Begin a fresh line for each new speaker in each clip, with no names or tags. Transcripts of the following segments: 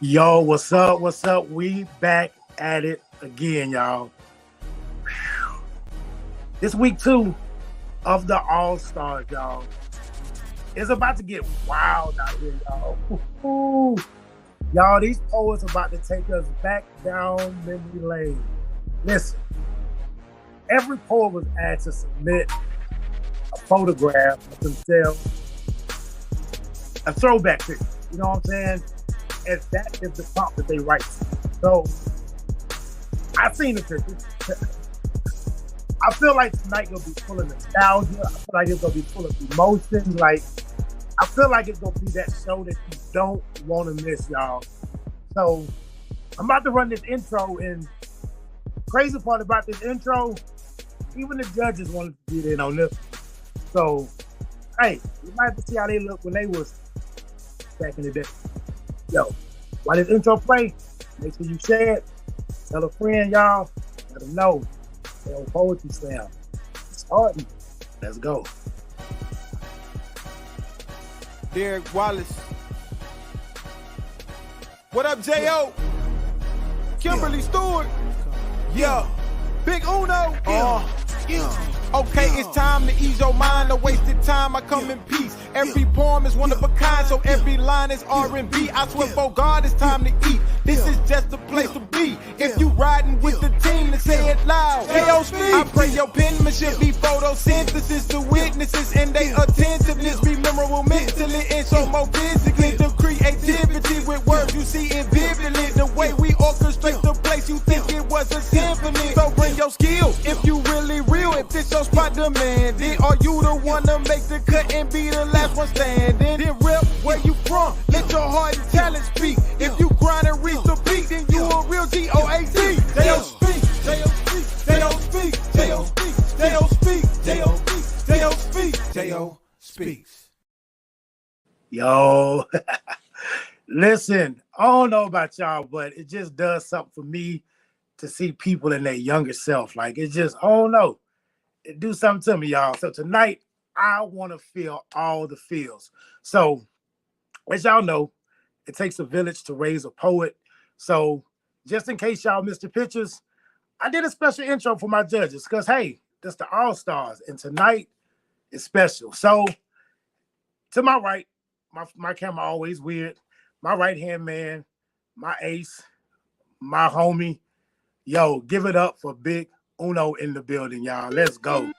Yo, what's up? What's up? We back at it again, y'all. This week 2 of the All-Stars, y'all. It's about to get wild out here, y'all. Ooh. Y'all, these polls are about to take us back down memory lane. Listen, every poll was asked to submit a photograph of themselves, a throwback picture. You know what I'm saying? And that is the prompt that they write. So I've seen the pictures. I feel like tonight gonna be full of nostalgia. I feel like it's gonna be full of emotions. Like, I feel like it's gonna be that show that you don't want to miss, y'all. So I'm about to run this intro, and crazy part about this intro, even the judges wanted to get in on this. So hey, we might have to see how they look when they was back in the day. Yo, while this intro play, make sure you share it. Tell a friend, y'all. Let them know. Tell Poetry Slam. It's starting. Let's go.
Derek Wallace. What up, J.O.? Kimberly Stewart. Yeah. Big Uno. Yeah. Okay, it's time to ease your mind. No wasted time, I come in peace. Every poem is one of a kind, so every line is R&B. I swear for God, it's time to eat. This is just the place to be. If you riding with the team, then say it loud. I pray your penmanship be photosynthesis. The witnesses and they attentiveness be memorable mentally and so more physically. The creativity with words you see in vividly. The way we orchestrate the place, you think it was a symphony. So bring your skill if you really real. If this your spot demanding, are you the one to make the cut and be the last one standing? Then rip where you from. Let your heart and talent speak. If you grind and reach the peak, then you a real G-O-A-D. J-O speak, J-O speak, J-O speak, J-O speak, J-O speak, J-O speak, J-O speak, J-O speaks.
Yo, listen, I don't know about y'all, but it just does something for me to see people in their younger self. Like, it just, I don't know. It do something to me, y'all. So tonight, I want to feel all the feels. So, as y'all know, it takes a village to raise a poet. So, just in case y'all missed the pictures, I did a special intro for my judges because, hey, that's the All-Stars, and tonight is special. So, to my right, my camera always weird, my right-hand man, my ace, my homie. Yo, give it up for Big Uno in the building, y'all. Let's go.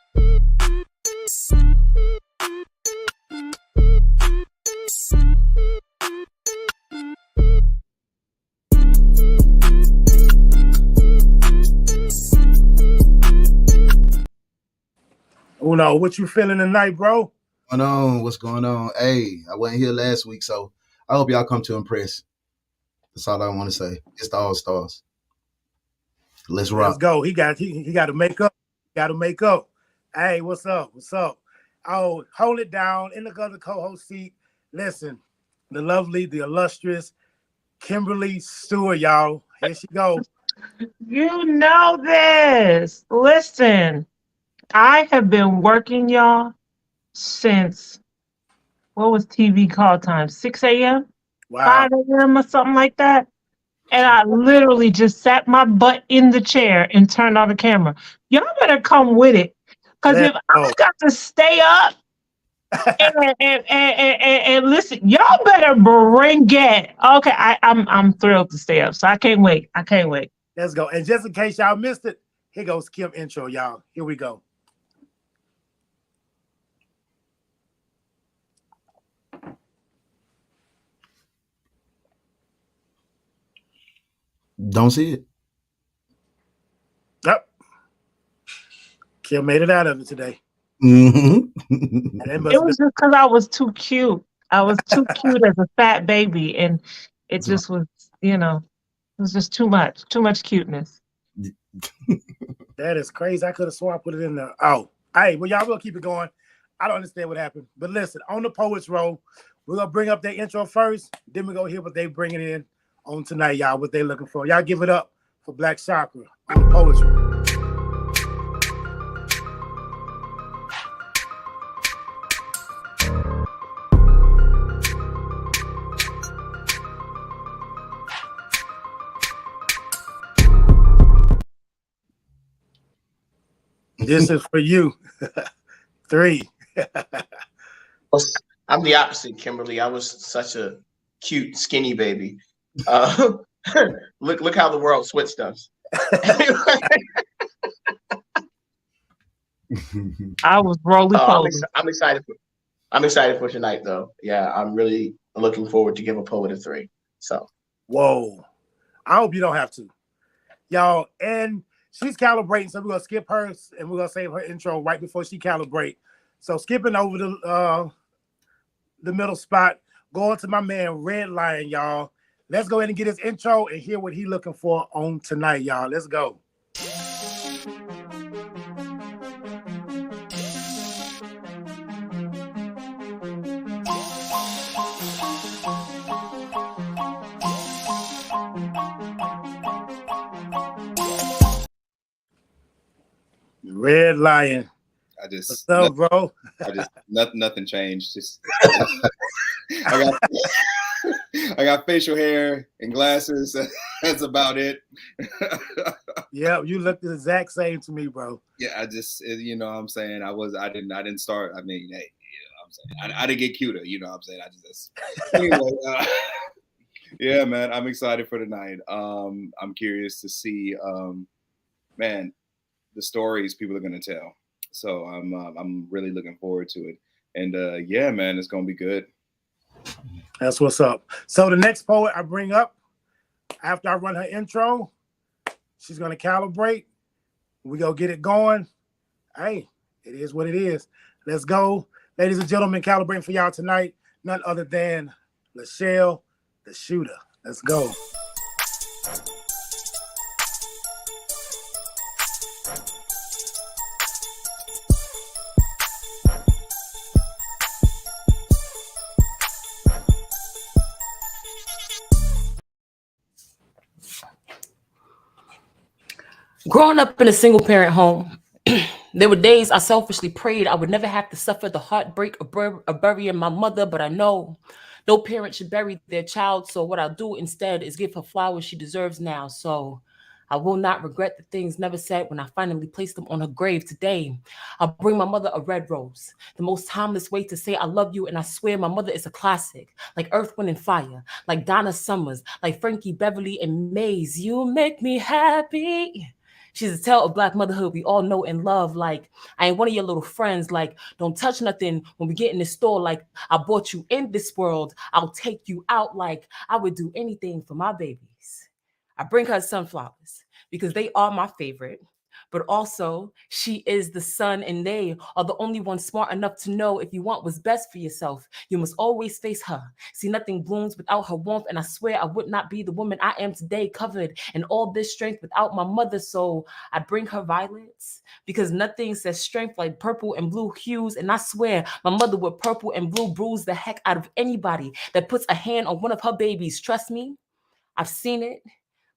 Uno, what you feeling tonight, bro?
What's going on? Hey, I wasn't here last week, so I hope y'all come to impress. That's all I want to say. It's the All-Stars. Let's rock.
Let's go. He got to make up. Got to make up. Hey, what's up? What's up? Oh, hold it down in the other co-host seat. Listen, the lovely, the illustrious Kimberly Stewart, y'all. Here she goes.
You know this. Listen, I have been working, y'all, since, what was TV call time? 6 a.m.?
Wow.
5 a.m. or something like that. And I literally just sat my butt in the chair and turned on the camera. Y'all better come with it. Because if I got to stay up and listen, y'all better bring it. Okay, I'm thrilled to stay up. So I can't wait.
Let's go. And just in case y'all missed it, here goes Kim intro, y'all. Here we go.
Don't see it.
Yep. Kim made it out of it today.
Mm-hmm.
It was just because I was too cute. I was too cute as a fat baby. And it just was, it was just too much cuteness.
That is crazy. I could have sworn I put it in there. Oh, hey, well, y'all will keep it going. I don't understand what happened. But listen, on the Poets Row, we're going to bring up their intro first. Then we're going to hear what they bringing in on tonight, y'all, what they looking for. Y'all give it up for Black Chakra on the Poets Row. This is for you. 3.
I'm the opposite, Kimberly. I was such a cute, skinny baby. Look how the world switched us.
I was roly-poly.
I'm excited for tonight, though. Yeah, I'm really looking forward to give a poet a 3. So,
whoa! I hope you don't have to, y'all. And she's calibrating, so we're gonna skip hers and we're gonna save her intro right before she calibrate. So skipping over the middle spot, going to my man Red Lion, y'all. Let's go ahead and get his intro and hear what he's looking for on tonight, y'all. Let's go. Red Lion. What's up, bro?
Nothing changed. Just I got facial hair and glasses. That's about it.
Yeah, you look the exact same to me, bro.
Yeah, I just, you know what I'm saying? I didn't start. I mean, hey, you know what I'm saying? I didn't get cuter, you know what I'm saying? I just anyway, yeah, man, I'm excited for tonight. I'm curious to see man, the stories people are gonna tell. So I'm really looking forward to it. And yeah, man, it's gonna be good.
That's what's up. So the next poet I bring up, after I run her intro, she's gonna calibrate. We go get it going. Hey, it is what it is. Let's go. Ladies and gentlemen, calibrating for y'all tonight, none other than Lachelle, the shooter. Let's go.
Growing up in a single parent home, there were days I selfishly prayed I would never have to suffer the heartbreak of burying my mother, but I know no parent should bury their child, so what I'll do instead is give her flowers she deserves now. So I will not regret the things never said when I finally placed them on her grave today. I'll bring my mother a red rose, the most timeless way to say I love you, and I swear my mother is a classic, like Earth, Wind, and Fire, like Donna Summers, like Frankie Beverly and Maze. You make me happy. She's a tale of Black motherhood we all know and love. Like, I ain't one of your little friends. Like, don't touch nothing when we get in the store. Like, I brought you in this world. I'll take you out. Like, I would do anything for my babies. I bring her sunflowers because they are my favorite. But also, she is the sun, and they are the only ones smart enough to know if you want what's best for yourself, you must always face her. See, nothing blooms without her warmth, and I swear I would not be the woman I am today, covered in all this strength without my mother. So I bring her violets because nothing says strength like purple and blue hues, and I swear my mother with purple and blue bruise the heck out of anybody that puts a hand on one of her babies. Trust me, I've seen it.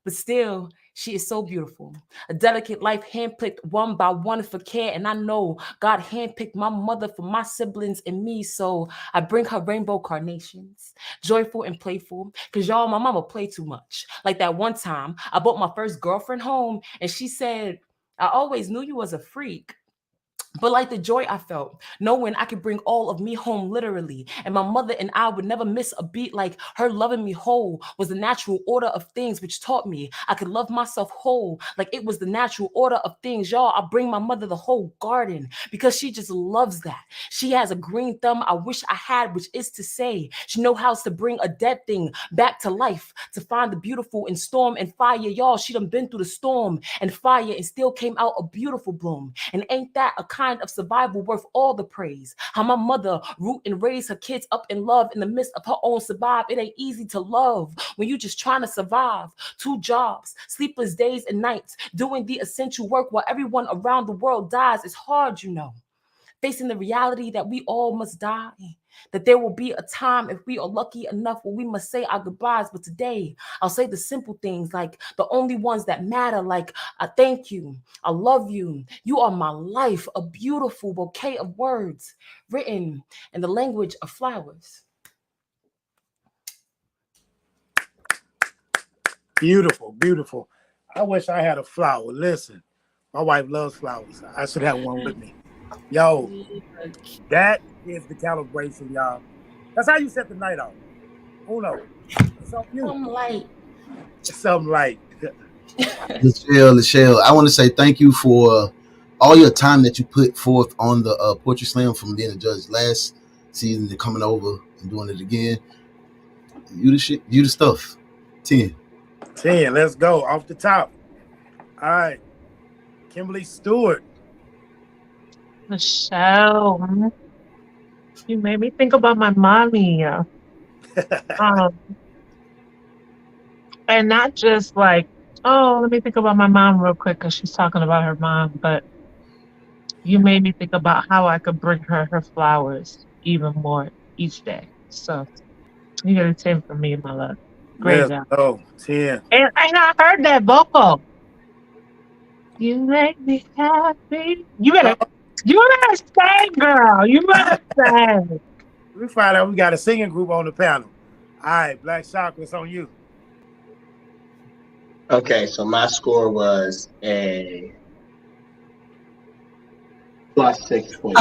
But still, she is so beautiful. A delicate life handpicked one by one for care. And I know God handpicked my mother for my siblings and me. So I bring her rainbow carnations, joyful and playful. Because y'all, my mama played too much. Like that one time, I brought my first girlfriend home and she said, I always knew you was a freak. But like the joy I felt, knowing I could bring all of me home literally. And my mother and I would never miss a beat. Like her loving me whole was the natural order of things, which taught me I could love myself whole. Like it was the natural order of things. Y'all, I bring my mother the whole garden because she just loves that. She has a green thumb I wish I had, which is to say, she knows how to bring a dead thing back to life, to find the beautiful in storm and fire. Y'all, she done been through the storm and fire and still came out a beautiful bloom. And ain't that a kind of survival worth all the praise? How my mother root and raise her kids up in love in the midst of her own survive. It ain't easy to love when you just trying to survive. 2 jobs, sleepless days and nights, doing the essential work while everyone around the world dies. It's hard, you know. Facing the reality that we all must die, that there will be a time if we are lucky enough where we must say our goodbyes. But today, I'll say the simple things, like the only ones that matter, like I thank you, I love you, you are my life, a beautiful bouquet of words written in the language of flowers.
Beautiful, beautiful. I wish I had a flower. Listen, My wife loves flowers. I should have one with me. Yo, that is the calibration, y'all. That's how you set the night off. Uno. It's on you.
I'm light.
Something like
Lachelle, I want to say thank you for all your time that you put forth on the Poetry Slam, from being a judge last season to coming over and doing it again. You the shit. You the stuff. 10.
Let's go. Off the top. All right. Kimberly Stewart.
Michelle, you made me think about my mommy. And not just like, oh, let me think about my mom real quick because she's talking about her mom, but you made me think about how I could bring her flowers even more each day. So you get a 10 from me, my love. Great job.
Oh, 10.
And I heard that vocal. You make me happy. You better sing, girl. You better sing.
We find out we got a singing group on the panel. All right, Black Chakra, it's on you.
Okay, so my score was a plus 6.5.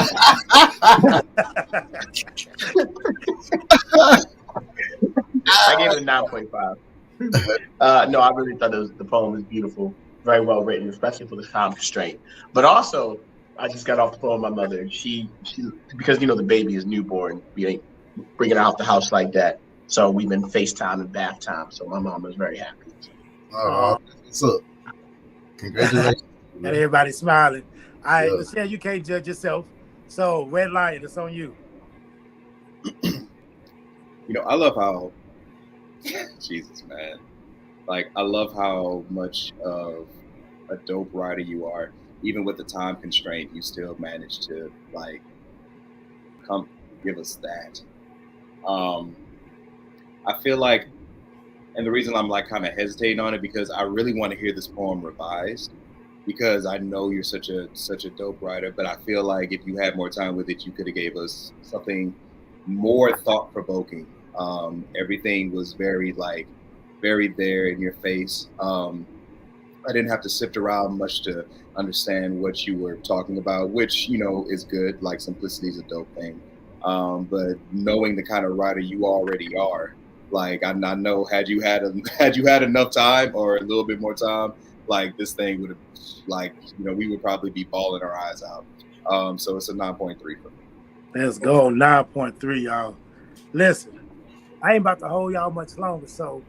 I gave it a 9.5. No, I really thought the poem was beautiful, very well written, especially for the time constraint. But also, I just got off the phone with my mother. She because the baby is newborn, we ain't bringing her out the house like that. So we've been FaceTime and bath time. So my mom is very happy.
What's up? Congratulations.
And everybody smiling. All right,
Yeah.
Michelle, you can't judge yourself. So Red Lion, it's on you.
I love how Jesus, man. Like, I love how much of a dope writer you are. Even with the time constraint, you still manage to come give us that. I feel like, and the reason I'm kind of hesitating on it, because I really want to hear this poem revised, because I know you're such a dope writer, but I feel like if you had more time with it, you could have gave us something more thought provoking. Everything was very there in your face. I didn't have to sift around much to understand what you were talking about, which, is good. Like, simplicity is a dope thing. But knowing the kind of writer you already are, I know had you had enough time or a little bit more time, this thing would have, we would probably be bawling our eyes out. So it's a 9.3 for me.
Let's go, 9.3, y'all. Listen, I ain't about to hold y'all much longer, so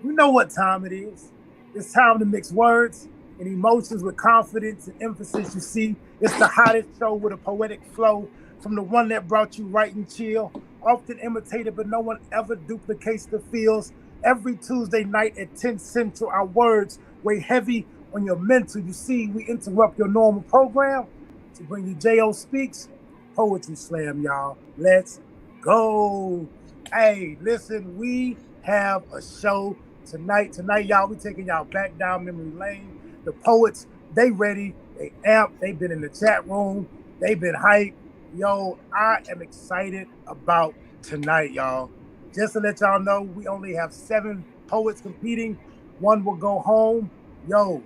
you know what time it is. It's time to mix words and emotions with confidence and emphasis. You see, it's the hottest show with a poetic flow, from the one that brought you right and chill, often imitated, but no one ever duplicates the feels. Every Tuesday night at 10 Central, our words weigh heavy on your mental. You see, we interrupt your normal program to bring you J.O. Speaks Poetry Slam, y'all. Let's go. Hey, listen, we have a show tonight. Tonight, y'all, we taking y'all back down memory lane. The poets, they ready, they amped, they've been in the chat room, they've been hyped. Yo, I am excited about tonight, y'all. Just to let y'all know, we only have 7 poets competing. 1 will go home. Yo,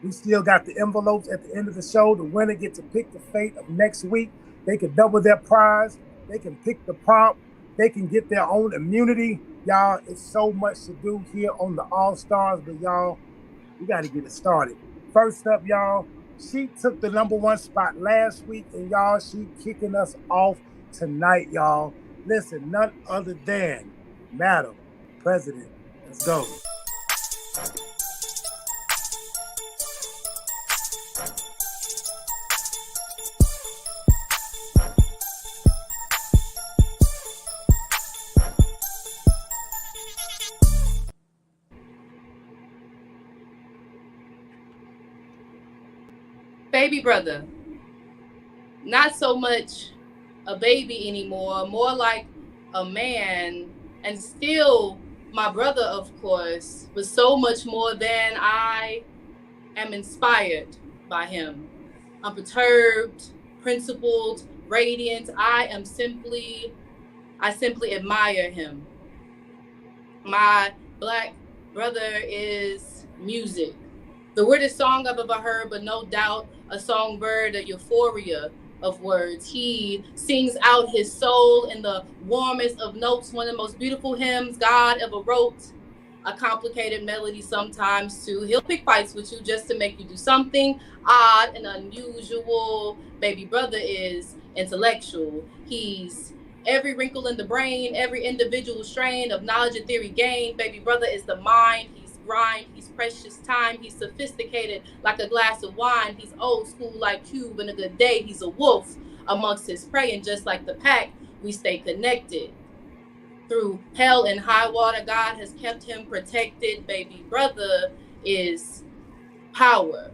we still got the envelopes at the end of the show. The winner gets to pick the fate of next week. They can double their prize. They can pick the prompt. They can get their own immunity. Y'all, it's so much to do here on the All-Stars, but y'all, we got to get it started. First up, y'all, she took the #1 spot last week, and y'all, she kicking us off tonight, y'all. Listen, none other than Madam President. Let's go.
Baby brother, not so much a baby anymore, more like a man, and still my brother, of course, but so much more than I am inspired by him. Unperturbed, principled, radiant. I simply admire him. My black brother is music. The weirdest song I've ever heard, but no doubt a songbird, a euphoria of words. He sings out his soul in the warmest of notes, one of the most beautiful hymns God ever wrote. A complicated melody sometimes too. He'll pick fights with you just to make you do something odd and unusual. Baby brother is intellectual. He's every wrinkle in the brain, every individual strain of knowledge and theory gained. Baby brother is the mind. He's grind. He's precious time. He's sophisticated like a glass of wine. He's old school like Cube in a good day. He's a wolf amongst his prey, and just like the pack, we stay connected. Through hell and high water, God has kept him protected. Baby brother is power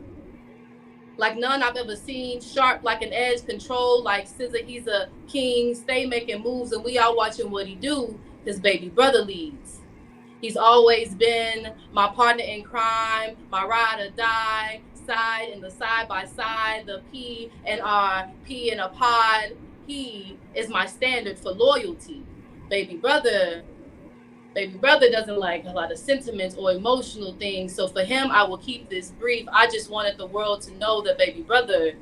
like none I've ever seen, sharp like an edge, control like scissor. He's a king, stay making moves, and we all watching what he do. His baby brother leads. He's always been my partner in crime, my ride or die, side in the side by side, the P and R, P in a pod. He is my standard for loyalty. Baby brother doesn't like a lot of sentiments or emotional things. So for him, I will keep this brief. I just wanted the world to know that baby brother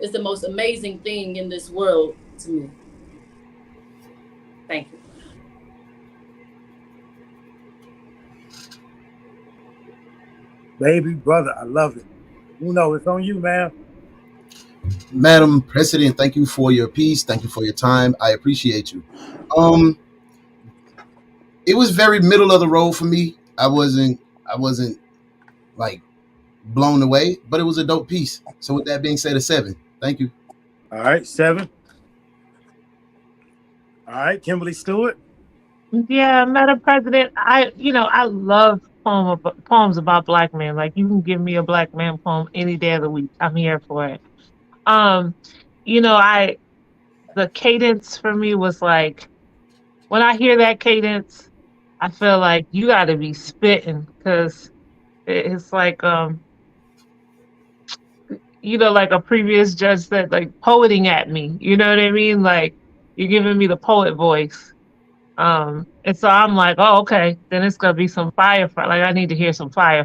is the most amazing thing in this world to me. Thank you.
Baby brother, I love it. Uno, it's on you, man.
Madam President, thank you for your piece. Thank you for your time. I appreciate you. It was very middle of the road for me. I wasn't like blown away, but it was a dope piece. So with that being said, a 7. Thank you.
All right, 7. All right, Kimberly Stewart.
Yeah, Madam President, I love poems about Black men. Like, you can give me a Black man poem any day of the week. I'm here for it. The cadence for me was like, when I hear that cadence, I feel like you got to be spitting, because it's like, like a previous judge said, like poeting at me. You know what I mean? Like, you're giving me the poet voice. And so I'm like, oh, okay, then it's gonna be some fire. Like, I need to hear some fire.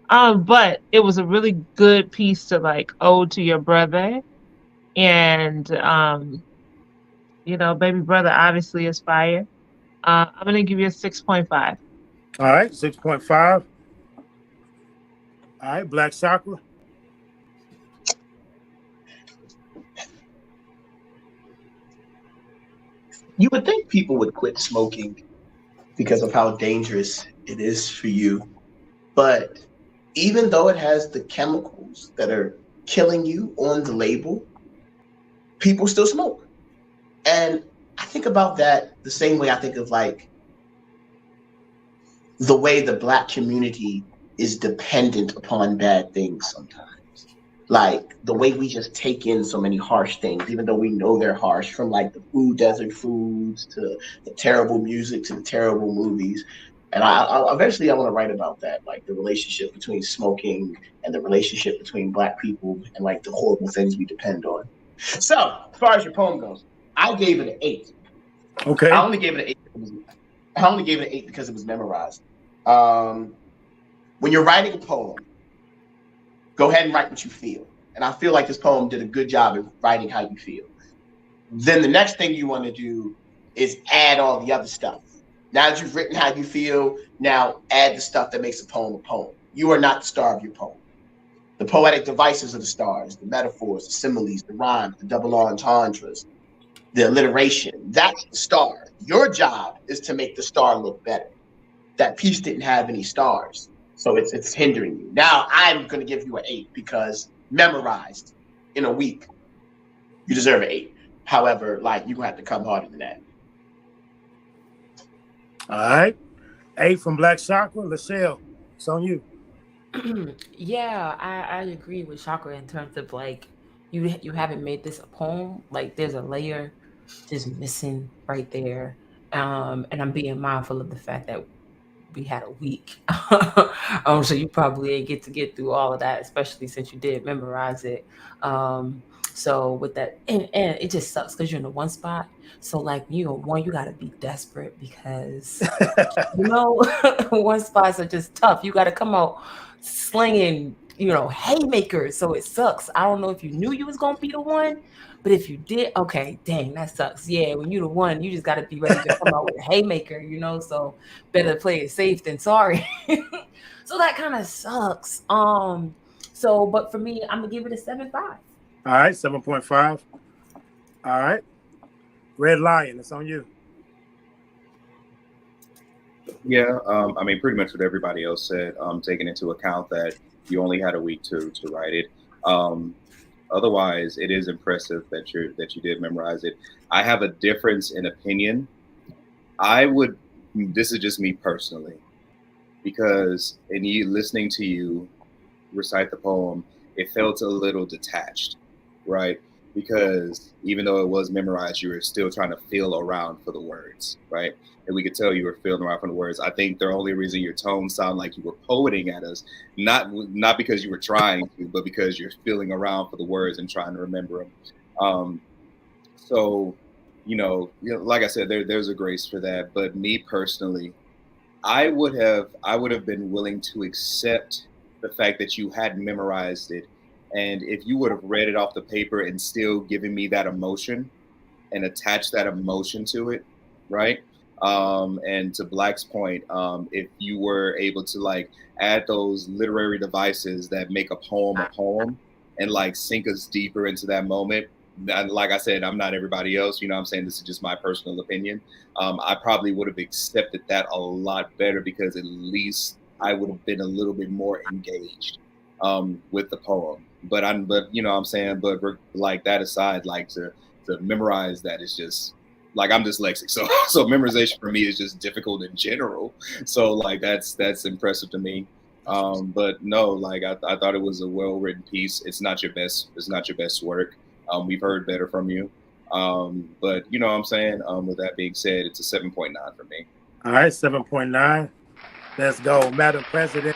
But it was a really good piece to like ode to your brother, and baby brother obviously is fire. I'm gonna give you a 6.5.
All right, 6.5. All right, Black Chakra.
You would think people would quit smoking because of how dangerous it is for you. But even though it has the chemicals that are killing you on the label, people still smoke. And I think about that the same way I think of like the way the Black community is dependent upon bad things sometimes. Like the way we just take in so many harsh things, even though we know they're harsh, from like the food desert foods to the terrible music to the terrible movies. And I eventually want to write about that, like the relationship between smoking and the relationship between Black people and like the horrible things we depend on. So as far as your poem goes, I gave it an 8.
Okay.
I only gave it an 8 because it was memorized. When you're writing a poem, go ahead and write what you feel. And I feel like this poem did a good job of writing how you feel. Then the next thing you want to do is add all the other stuff. Now that you've written how you feel, now add the stuff that makes a poem a poem. You are not the star of your poem. The poetic devices are the stars, the metaphors, the similes, the rhymes, the double entendres, the alliteration. That's the star. Your job is to make the star look better. That piece didn't have any stars, so it's hindering you. Now I'm going to give you an 8 because memorized in a week, you deserve an 8. However, like, you have to come harder than that.
All right, 8 from Black Chakra. Lachelle, it's on you.
Yeah, I agree with Chakra in terms of like you haven't made this a poem. Like, there's a layer just missing right there. And I'm being mindful of the fact that we had a week. So you probably ain't get through all of that, especially since you did memorize it. So with that, and it just sucks because you're in the one spot. So like you gotta be desperate because one spots are just tough. You gotta come out slinging, haymakers. So it sucks. I don't know if you knew you was gonna be the one, but if you did, okay, dang, that sucks. Yeah, when you're the one, you just gotta be ready to come out with a haymaker, So better play it safe than sorry. So that kind of sucks. But for me, I'm gonna give it a 7.5.
All right, 7.5. All right. Red Lion, it's on you.
Yeah, I mean, pretty much what everybody else said, taking into account that you only had a week to write it. Otherwise, it is impressive that you did memorize it. I have a difference in opinion. This is just me personally, because listening to you recite the poem, it felt a little detached, right? Because even though it was memorized, you were still trying to feel around for the words, right? And we could tell you were feeling around for the words. I think the only reason your tone sounded like you were poeting at us, not because you were trying to, but because you're feeling around for the words and trying to remember them. So, like I said, there's a grace for that. But me personally, I would have been willing to accept the fact that you had memorized it. And if you would have read it off the paper and still given me that emotion and attached that emotion to it, right? And to Black's point, if you were able to add those literary devices that make a poem and sink us deeper into that moment. And like I said, I'm not everybody else, I'm saying? This is just my personal opinion. I probably would have accepted that a lot better, because at least I would have been a little bit more engaged with the poem. But I'm saying, but that aside, to memorize that is just I'm dyslexic. So memorization for me is just difficult in general. So that's impressive to me. But no, I thought it was a well-written piece. It's not your best work. We've heard better from you. But what I'm saying, with that being said, it's a 7.9 for me.
All right, 7.9. Let's go, Madam President.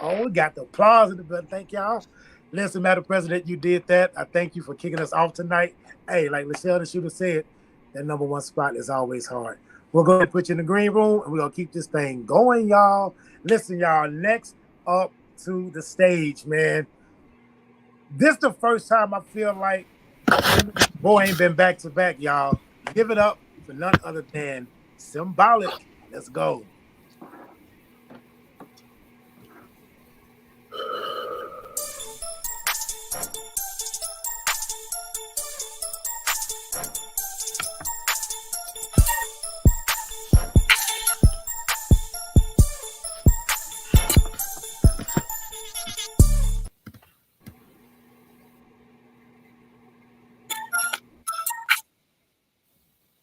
Oh, we got the applause in the building. Thank y'all. Listen, Madam President, you did that. I thank you for kicking us off tonight. Hey, like Michelle the Shooter said, that number one spot is always hard. We're going to put you in the green room, and we're going to keep this thing going, y'all. Listen, y'all, next up to the stage, man. This is the first time I feel like boy ain't been back-to-back, y'all. Give it up for none other than Symbolic. Let's go.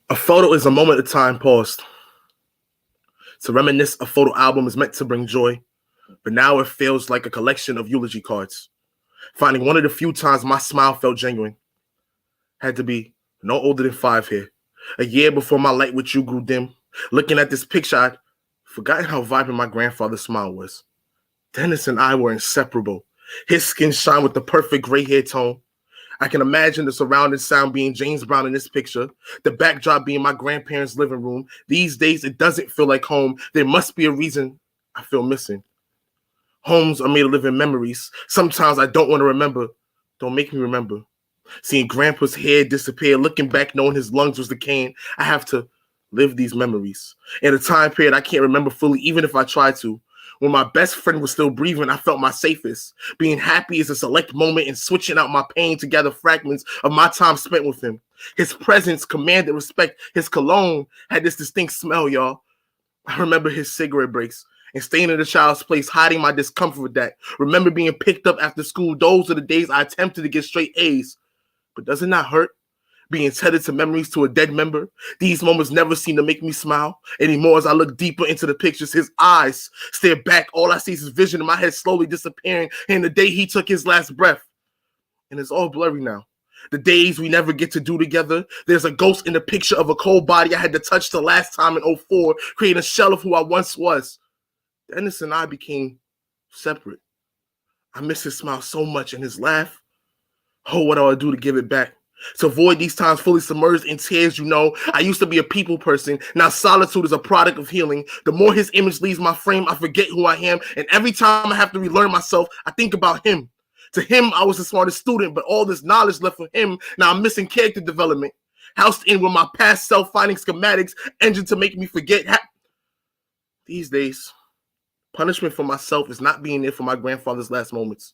A photo is a moment of time paused. To reminisce, a photo album is meant to bring joy, but now it feels like a collection of eulogy cards. Finding one of the few times my smile felt genuine. Had to be no older than 5 here. A year before my light with you grew dim. Looking at this picture, I'd forgotten how vibrant my grandfather's smile was. Dennis and I were inseparable. His skin shined with the perfect gray hair tone. I can imagine the surrounding sound being James Brown in this picture, the backdrop being my grandparents' living room. These days, it doesn't feel like home. There must be a reason I feel missing. Homes are made of living memories. Sometimes I don't want to remember. Don't make me remember. Seeing Grandpa's hair disappear, looking back, knowing his lungs was decaying. I have to live these memories. In a time period I can't remember fully, even if I try to. When my best friend was still breathing, I felt my safest. Being happy is a select moment, and switching out my pain to gather fragments of my time spent with him. His presence commanded respect. His cologne had this distinct smell, y'all. I remember his cigarette breaks and staying in the child's place, hiding my discomfort with that. Remember being picked up after school. Those are the days I attempted to get straight A's. But does it not hurt? Being tethered to memories to a dead member. These moments never seem to make me smile anymore. As I look deeper into the pictures, his eyes stare back. All I see is his vision in my head slowly disappearing. And the day he took his last breath. And it's all blurry now. The days we never get to do together. There's a ghost in the picture of a cold body I had to touch the last time in 2004, creating a shell of who I once was. Dennis and I became separate. I miss his smile so much, and his laugh. Oh, what do I do to give it back? To avoid these times fully submerged in tears, I used to be a people person. Now solitude is a product of healing. The more his image leaves my frame, I forget who I am. And every time I have to relearn myself, I think about him. To him, I was the smartest student, but all this knowledge left for him. Now I'm missing character development. Housed in with my past self, finding schematics, engine to make me forget. These days, punishment for myself is not being there for my grandfather's last moments.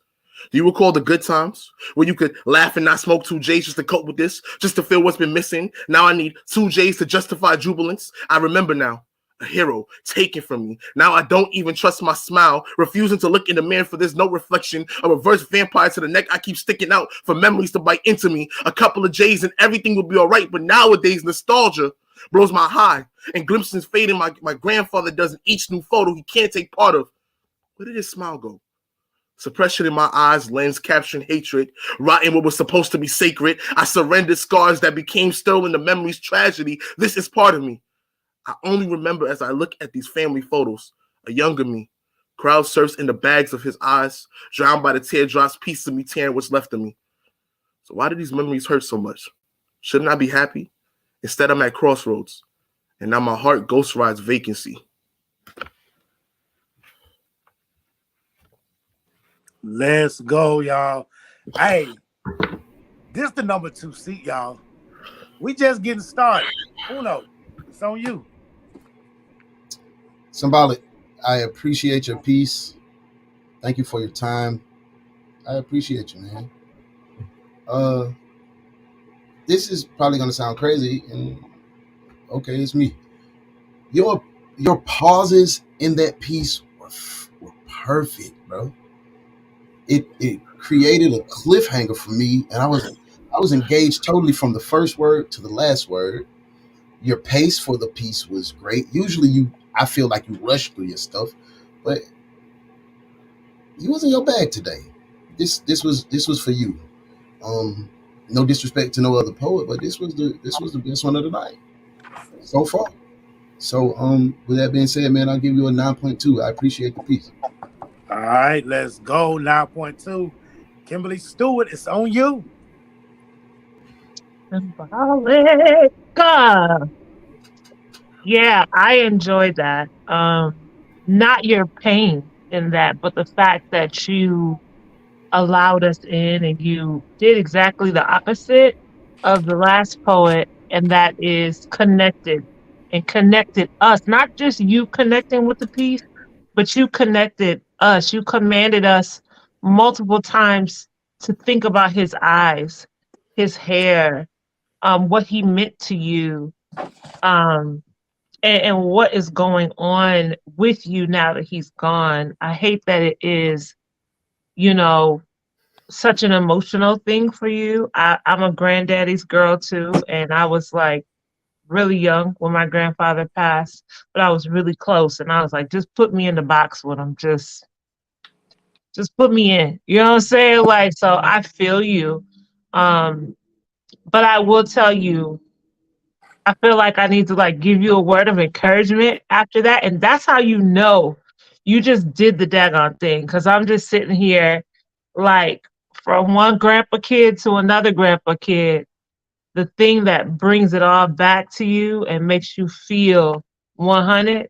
Do you recall the good times where you could laugh and not smoke 2 J's just to cope with this, just to feel what's been missing? Now I need 2 J's to justify jubilance. I remember now, a hero taken from me. Now I don't even trust my smile, refusing to look in the mirror for there's no reflection. A reverse vampire to the neck, I keep sticking out for memories to bite into me. A couple of J's and everything will be all right, but nowadays nostalgia blows my high and glimpses fading my grandfather does in each new photo he can't take part of. Where did his smile go? Suppression in my eyes, lens capturing hatred, rotting what was supposed to be sacred. I surrendered scars that became sterling, the memory's tragedy. This is part of me. I only remember as I look at these family photos, a younger me, crowd surfs in the bags of his eyes, drowned by the teardrops, pieces of me tearing what's left of me. So why do these memories hurt so much? Shouldn't I be happy? Instead, I'm at crossroads, and now my heart ghost rides vacancy.
Let's go, y'all. Hey, this the number 2 seat, y'all. We just getting started. Uno, it's on you.
Symbolic, I appreciate your piece. Thank you for your time. I appreciate you, man. This is probably gonna sound crazy, and okay, it's me. Your pauses in that piece were perfect, bro. It created a cliffhanger for me, and I was engaged totally from the first word to the last word. Your pace for the piece was great. Usually I feel like you rush through your stuff, but you was in your bag today. This was for you. No disrespect to no other poet, but this was the best one of the night so far. So with that being said, man, I'll give you a 9.2. I appreciate the piece.
All right, let's go. 9.2. Kimberly Stewart, it's on you.
Symbolic. Yeah, I enjoyed that. Not your pain in that, but the fact that you allowed us in and you did exactly the opposite of the last poet, and that is connected and connected us. Not just you connecting with the piece, but you connected us. You commanded us multiple times to think about his eyes, his hair, what he meant to you, and what is going on with you now that he's gone. I hate that it is, such an emotional thing for you. I'm a granddaddy's girl too, and I was like really young when my grandfather passed, but I was really close, and I was like, just put me in the box with him. Just put me in. You know what I'm saying? Like, so I feel you. But I will tell you, I feel like I need to like give you a word of encouragement after that. And that's how you just did the daggone thing. Cause I'm just sitting here like from one grandpa kid to another grandpa kid, the thing that brings it all back to you and makes you feel 100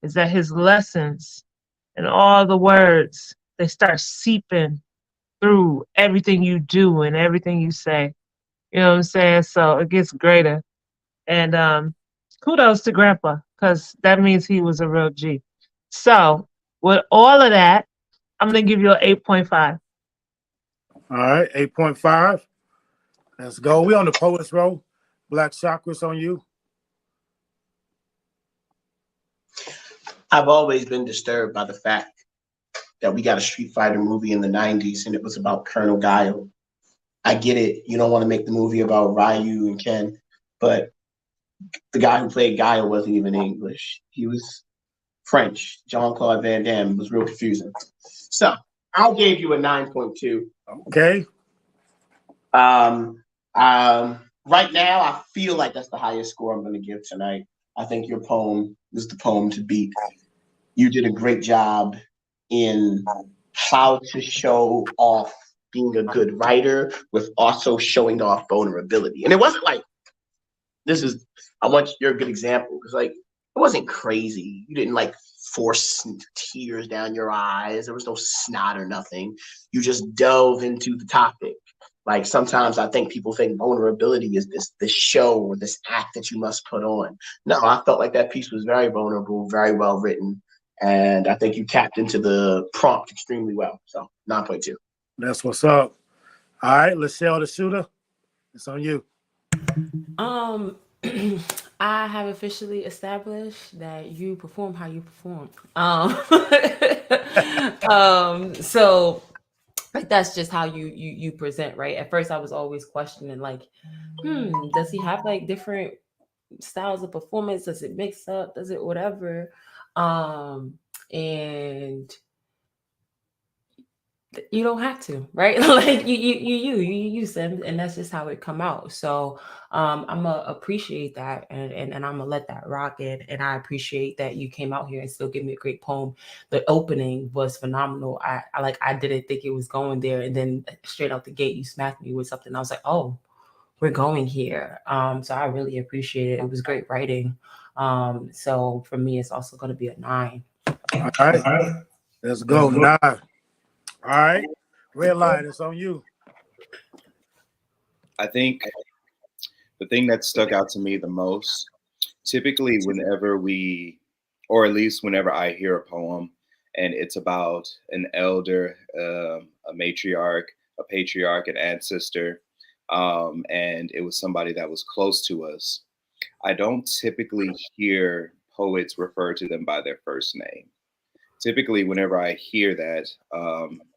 is that his lessons and all the words, they start seeping through everything you do and everything you say. You know what I'm saying? So it gets greater. And kudos to Grandpa, because that means he was a real G. So with all of that, I'm going to give you an 8.5.
All right, 8.5. Let's go. We on the Poets Row. Black Chakra's on you.
I've always been disturbed by the fact that we got a Street Fighter movie in the 90s and it was about Colonel Guile. I get it. You don't want to make the movie about Ryu and Ken, but the guy who played Guile wasn't even English. He was French. Jean-Claude Van Damme. It was real confusing. So I gave you a 9.2.
Okay.
Right now, I feel like that's the highest score I'm going to give tonight. I think your poem was the poem to beat. You did a great job in how to show off being a good writer with also showing off vulnerability. And it wasn't like, I want you're a good example, because like it wasn't crazy. You didn't like force tears down your eyes. There was no snot or nothing. You just dove into the topic. Like sometimes I think people think vulnerability is this show or this act that you must put on. No, I felt like that piece was very vulnerable, very well written, and I think you tapped into the prompt extremely well. So 9.2.
That's what's up. All right, Lachelle the Shooter, it's on you.
I have officially established that you perform how you perform. So like that's just how you present, right? At first I was always questioning like, does he have like different styles of performance? Does it mix up? Does it whatever? And you don't have to, right? Like you Sim, and that's just how it come out. So I'm gonna appreciate that, and I'm gonna let that rock in. And I appreciate that you came out here and still give me a great poem. The opening was phenomenal. I didn't think it was going there, and then straight out the gate you smacked me with something. I was like, oh, we're going here. So I really appreciate it. It was great writing. So for me, it's also going to be a 9.
All right, let's go. 9. All right, Red Lion, it's on you.
I think the thing that stuck out to me the most, typically whenever or at least whenever I hear a poem and it's about an elder, a matriarch, a patriarch, an ancestor, and it was somebody that was close to us, I don't typically hear poets refer to them by their first name. Typically, whenever I hear that,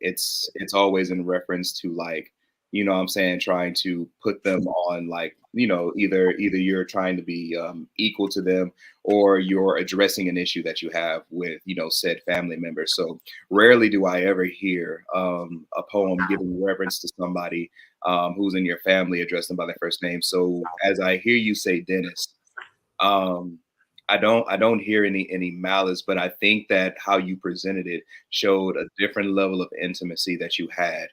it's always in reference to like, you know what I'm saying, trying to put them on like, you know, either you're trying to be equal to them or you're addressing an issue that you have with, you know, said family members. So rarely do I ever hear a poem giving reference to somebody who's in your family, address them by their first name. So as I hear you say Dennis, I don't hear any malice, but I think that how you presented it showed a different level of intimacy that you had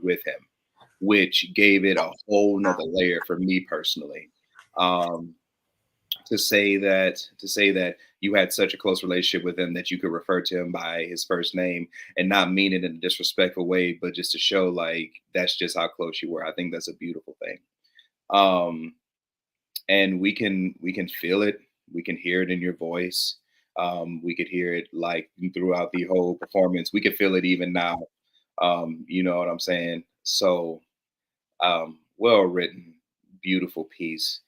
with him, which gave it a whole nother layer for me personally. To say that you had such a close relationship with him that you could refer to him by his first name and not mean it in a disrespectful way, but just to show like that's just how close you were. I think that's a beautiful thing. And we can feel it. We can hear it in your voice. We could hear it like throughout the whole performance. We could feel it even now. You know what I'm saying? So well written, beautiful piece.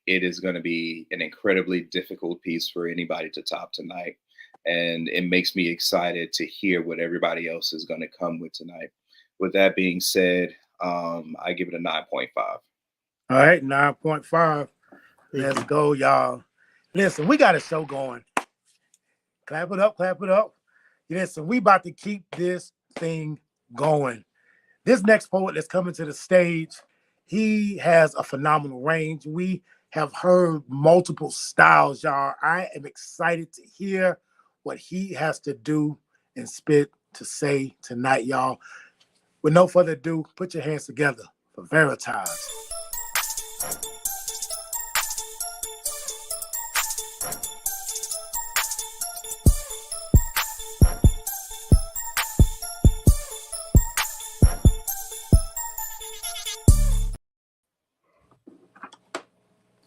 It is going to be an incredibly difficult piece for anybody to top tonight. And it makes me excited to hear what everybody else is going to come with tonight. With that being said, I give it a 9.5.
All right, 9.5. Let's go, y'all. Listen, we got a show going. Clap it up, clap it up. Listen, we about to keep this thing going. This next poet that's coming to the stage, he has a phenomenal range. We have heard multiple styles, y'all. I am excited to hear what he has to do and spit to say tonight, y'all. With no further ado, put your hands together for Veritas.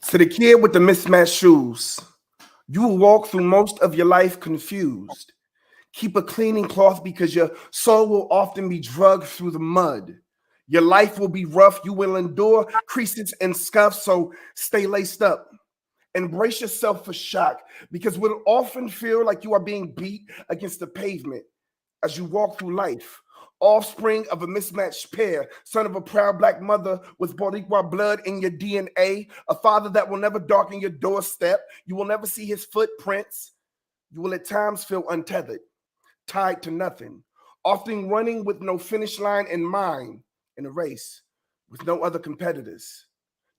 To the kid with the mismatched shoes, you will walk through most of your life confused. Keep a cleaning cloth because your soul will often be drugged through the mud. Your life will be rough. You will endure creases and scuffs, so stay laced up. Embrace yourself for shock because it will often feel like you are being beat against the pavement as you walk through life. Offspring of a mismatched pair, son of a proud black mother with Boricua blood in your DNA, a father that will never darken your doorstep. You will never see his footprints. You will at times feel untethered, tied to nothing, often running with no finish line in mind in a race with no other competitors.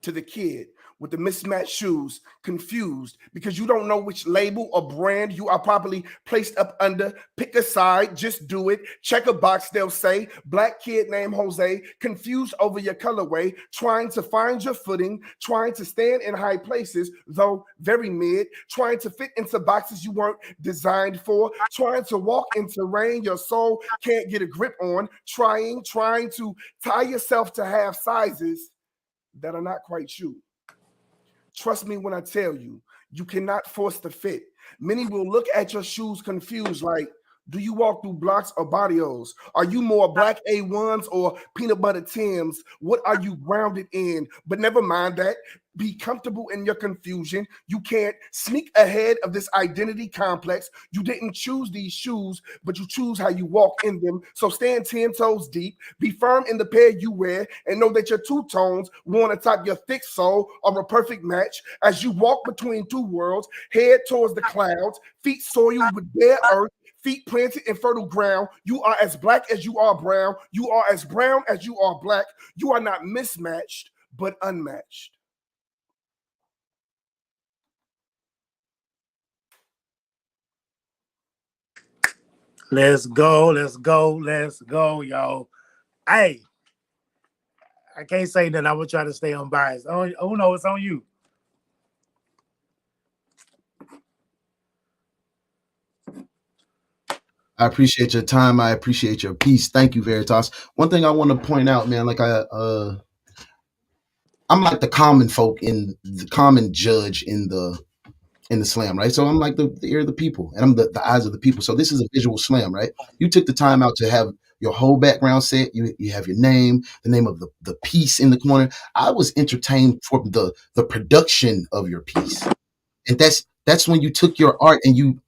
To the kid with the mismatched shoes, confused because you don't know which label or brand you are properly placed up under. Pick a side, just do it. Check a box, they'll say. Black kid named Jose, confused over your colorway, trying to find your footing, trying to stand in high places, though very mid, trying to fit into boxes you weren't designed for, trying to walk in terrain your soul can't get a grip on, trying to tie yourself to half sizes that are not quite you. Trust me when I tell you, you cannot force the fit. Many will look at your shoes confused like, do you walk through blocks or barrios? Are you more black A1s or peanut butter Tims? What are you grounded in? But never mind that. Be comfortable in your confusion. You can't sneak ahead of this identity complex. You didn't choose these shoes, but you choose how you walk in them. So stand 10 toes deep. Be firm in the pair you wear and know that your two tones worn atop your thick sole are a perfect match as you walk between two worlds, head towards the clouds, feet soiled with bare earth, feet planted in fertile ground. You are as black as you are brown. You are as brown as you are black. You are not mismatched, but unmatched.
Let's go, y'all. Hey, I can't say that. I will try to stay unbiased. Oh no, it's on you.
I appreciate your time. I appreciate your peace. Thank you, Veritas. One thing I want to point out, man, like I'm like the common folk in the common judge in the slam, right? So I'm like the ear of the people, and I'm the eyes of the people. So this is a visual slam, right? You took the time out to have your whole background set. You have your name, the name of the piece in the corner. I was entertained for the production of your piece, and that's when you took your art and you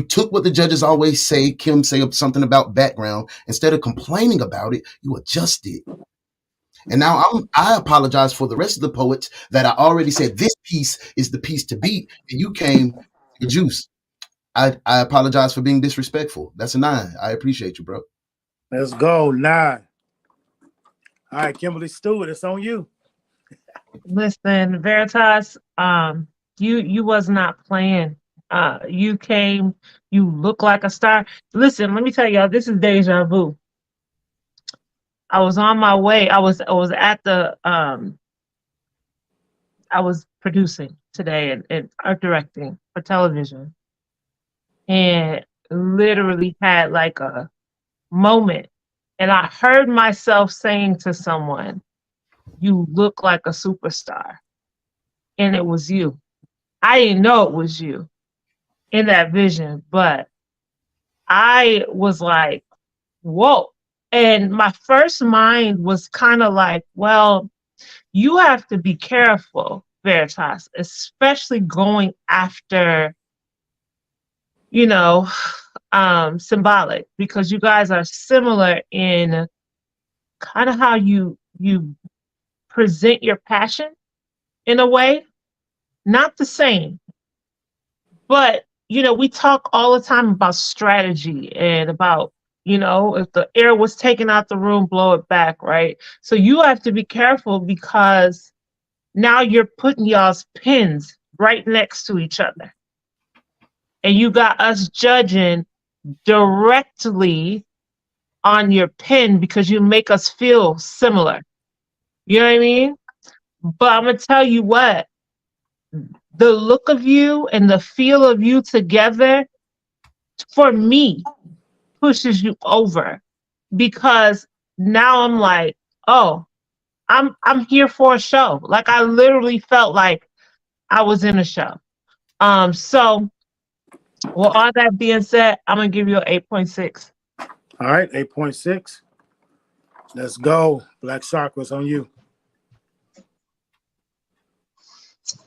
took what the judges always say. Kim say something about background. Instead of complaining about it, you adjusted. And now I apologize for the rest of the poets that I already said this piece is the piece to beat, and you came the juice. I apologize for being disrespectful. That's a 9. I appreciate you, bro.
Let's go, 9. All right, Kimberly Stewart, it's on you.
Listen, Veritas, you was not playing. You came, you look like a star. Listen, let me tell y'all, this is deja vu. I was on my way. I was at the I was producing today and art directing for television, and literally had like a moment, and I heard myself saying to someone, "You look like a superstar," and it was you. I didn't know it was you in that vision, but I was like, whoa. And my first mind was kind of like, well, you have to be careful, Veritas, especially going after, Symbolic, because you guys are similar in kind of how you present your passion in a way. Not the same, but we talk all the time about strategy and about, if the air was taken out the room, blow it back, right? So you have to be careful because now you're putting y'all's pins right next to each other. And you got us judging directly on your pin because you make us feel similar. You know what I mean? But I'm going to tell you what, the look of you and the feel of you together, for me, pushes you over, because now I'm like, oh, I'm here for a show. Like I literally felt like I was in a show. So well, all that being said, I'm gonna give you an 8.6.
All right, 8.6. Let's go. Black Shark, what's on you?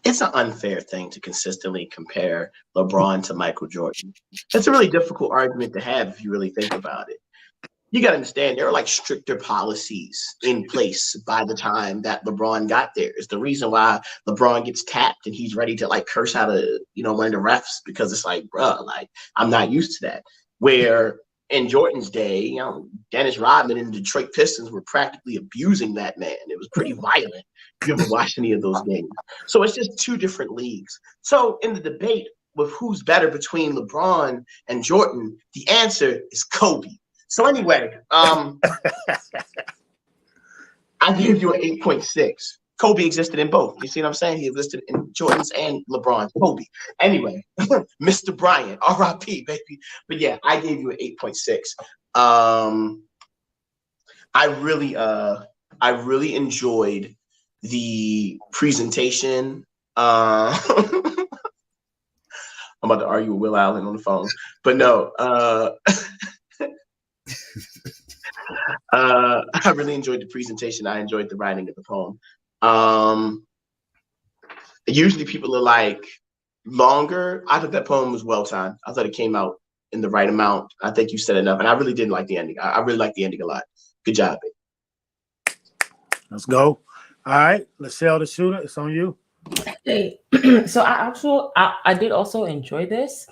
It's an unfair thing to consistently compare LeBron to Michael Jordan. It's a really difficult argument to have if you really think about it. You got to understand there are like stricter policies in place by the time that LeBron got there. It's the reason why LeBron gets tapped and he's ready to like curse out one of the refs, because it's like, bruh, like I'm not used to that. Where in Jordan's day, you know, Dennis Rodman and the Detroit Pistons were practically abusing that man. It was pretty violent if you ever watched any of those games. So it's just two different leagues. So in the debate with who's better between LeBron and Jordan, the answer is Kobe. So anyway, I gave you an 8.6. Kobe existed in both. You see what I'm saying? He existed in Jordan's and LeBron's. Kobe. Anyway, Mr. Bryant, R.I.P. baby. But yeah, I gave you an 8.6. I really enjoyed the presentation. I'm about to argue with Will Allen on the phone, but no. I really enjoyed the presentation. I enjoyed the writing of the poem. Usually people are like longer. I thought that poem was well timed. I thought it came out in the right amount. I think you said enough, and I really didn't like the ending. I really liked the ending a lot. Good job, babe.
Let's go. All right, Lachelle the shooter, it's on you.
Hey, so I did also enjoy this.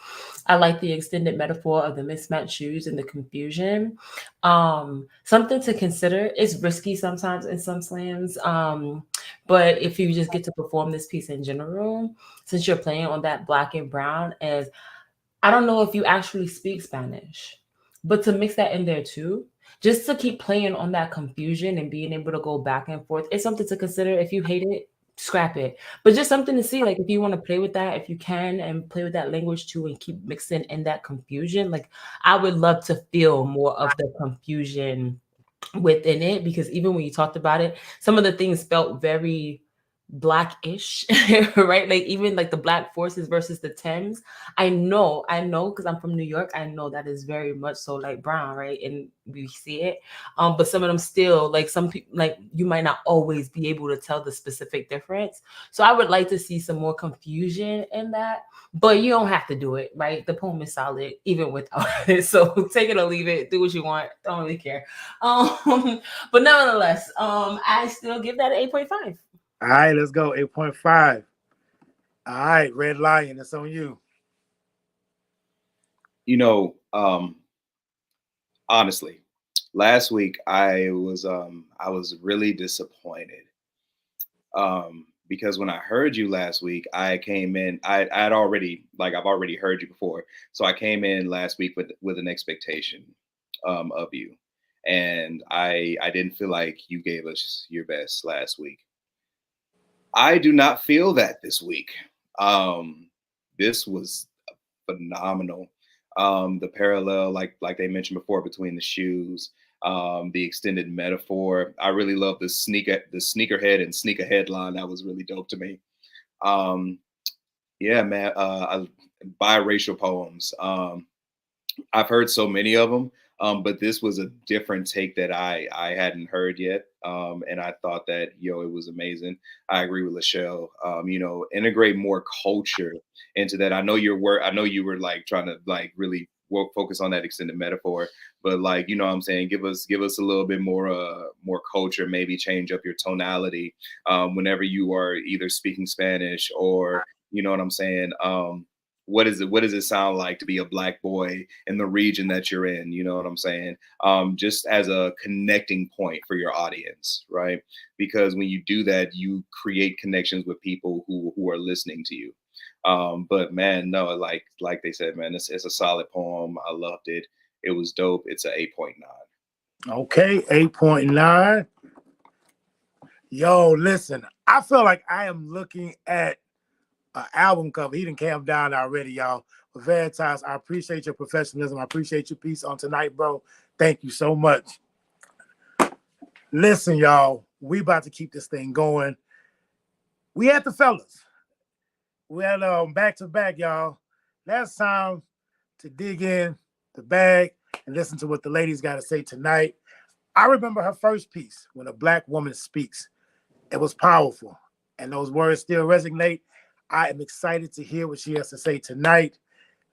I like the extended metaphor of the mismatched shoes and the confusion. Something to consider. It's risky sometimes in some slams. But if you just get to perform this piece in general, since you're playing on that black and brown, as I don't know if you actually speak Spanish, but to mix that in there too, just to keep playing on that confusion and being able to go back and forth, it's something to consider. If you hate it, scrap it, but just something to see, like if you want to play with that, if you can, and play with that language too, and keep mixing in that confusion. Like I would love to feel more of the confusion within it, because even when you talked about it, some of the things felt very Black-ish, right? Like even like the Black Forces versus the Thames. I know, because I'm from New York. I know that is very much so like brown, right? And we see it. But some of them still, like some people, like you might not always be able to tell the specific difference. So I would like to see some more confusion in that. But you don't have to do it, right? The poem is solid even without it. So take it or leave it. Do what you want. Don't really care. But nevertheless, I still give that an 8.5.
All right, let's go. 8.5. All right, Red Lion, it's on you.
You know, honestly, last week I was really disappointed. Because when I heard you last week, I came in, I've already heard you before. So I came in last week with an expectation of you. And I didn't feel like you gave us your best last week. I do not feel that this week. This was phenomenal. The parallel, like they mentioned before, between the shoes, the extended metaphor. I really love the sneakerhead and sneaker headline. That was really dope to me. Yeah, man. Biracial poems. I've heard so many of them. But this was a different take that I hadn't heard yet. And I thought that, it was amazing. I agree with Lachelle. Integrate more culture into that. I know you were like trying to like really focus on that extended metaphor, but like, what I'm saying, give us a little bit more culture, maybe change up your tonality whenever you are either speaking Spanish or, what I'm saying? What does it sound like to be a Black boy in the region that you're in? You know what I'm saying? Just as a connecting point for your audience, right? Because when you do that, you create connections with people who are listening to you. But man, no, like they said, man, it's a solid poem. I loved it. It was dope. It's an 8.9.
Okay, 8.9. Yo, listen, I feel like I am looking at an album cover. He done calmed down already, y'all. But Veritas, I appreciate your professionalism. I appreciate your piece on tonight, bro. Thank you so much. Listen, y'all, we about to keep this thing going. We had the fellas. We had back to back, y'all. Last time to dig in the bag and listen to what the ladies got to say tonight. I remember her first piece, When a Black Woman Speaks. It was powerful, and those words still resonate. I am excited to hear what she has to say tonight.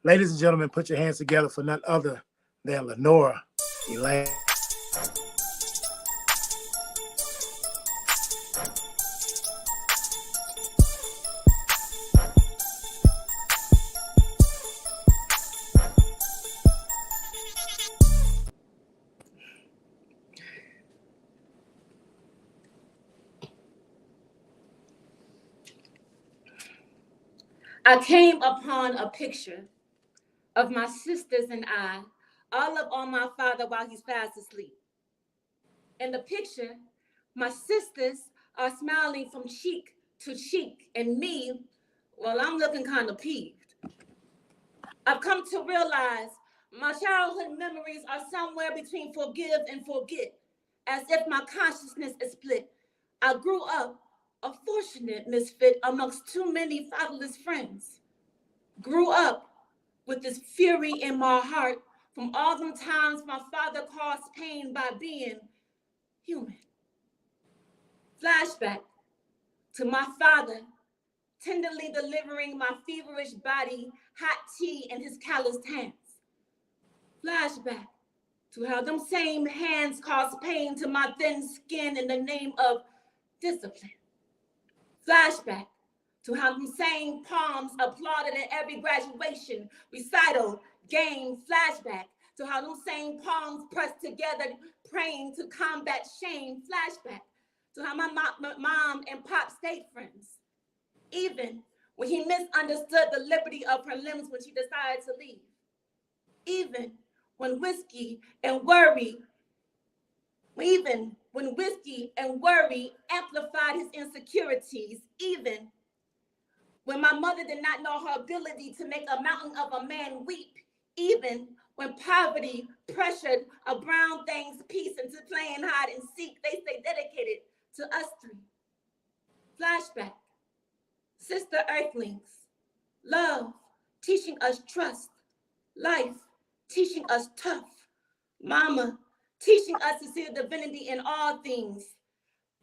Ladies and gentlemen, put your hands together for none other than Lenora Elaine.
I came upon a picture of my sisters and I, all up on my father while he's fast asleep. In the picture, my sisters are smiling from cheek to cheek, and me, well, I'm looking kind of peeved. I've come to realize my childhood memories are somewhere between forgive and forget, as if my consciousness is split. I grew up a fortunate misfit amongst too many fatherless friends. Grew up with this fury in my heart from all them times my father caused pain by being human. Flashback to my father tenderly delivering my feverish body hot tea in his calloused hands. Flashback to how them same hands cause pain to my thin skin in the name of discipline. Flashback to how them same palms applauded at every graduation, recital, game. Flashback to how them same palms pressed together, praying to combat shame. Flashback to how my mom and pop stayed friends, even when he misunderstood the liberty of her limbs when she decided to leave. Even when whiskey and worry amplified his insecurities, even when my mother did not know her ability to make a mountain of a man weep, even when poverty pressured a brown thing's piece into playing hide and seek, they stay dedicated to us three. Flashback, sister earthlings, love teaching us trust, life teaching us tough, mama teaching us to see the divinity in all things.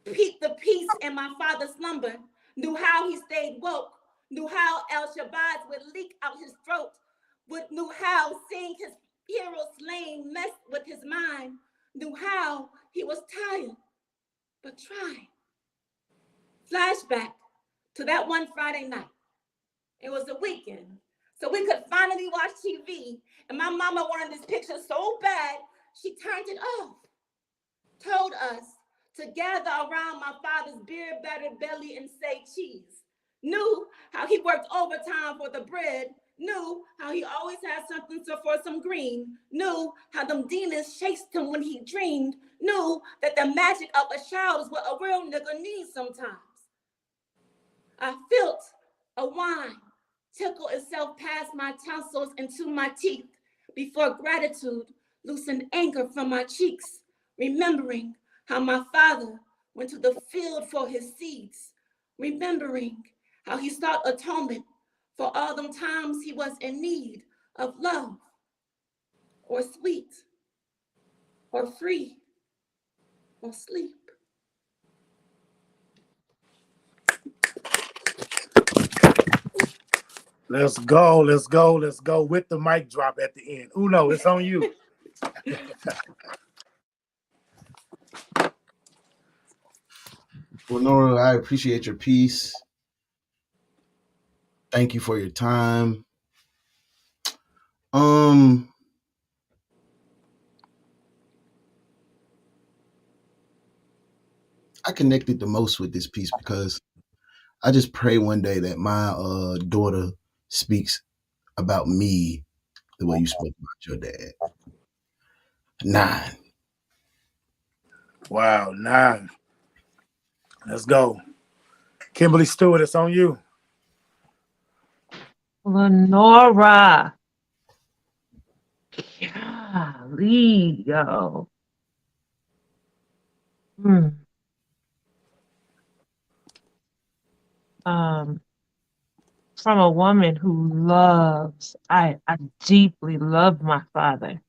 The peace in my father's slumber, knew how he stayed woke, knew how El Shabazz would leak out his throat, knew how seeing his hero slain messed with his mind, knew how he was tired, but tried. Flashback to that one Friday night. It was a weekend, so we could finally watch TV, and my mama wanted this picture so bad, she turned it off, told us to gather around my father's beer-battered belly and say cheese. Knew how he worked overtime for the bread. Knew how he always had something for some green. Knew how them demons chased him when he dreamed. Knew that the magic of a child is what a real nigga needs sometimes. I felt a wine tickle itself past my tonsils into my teeth before gratitude loosened anger from my cheeks, remembering how my father went to the field for his seeds, remembering how he sought atonement for all them times he was in need of love, or sweet, or free, or sleep.
Let's go with the mic drop at the end. Uno, it's on you.
Well, Nora, I appreciate your piece. Thank you for your time. I connected the most with this piece because I just pray one day that my daughter speaks about me the way you spoke about your dad. 9.
Wow, 9. Let's go. Kimberly Stewart, it's on you.
Lenora. Golly, yo. From a woman who loves, I deeply love my father,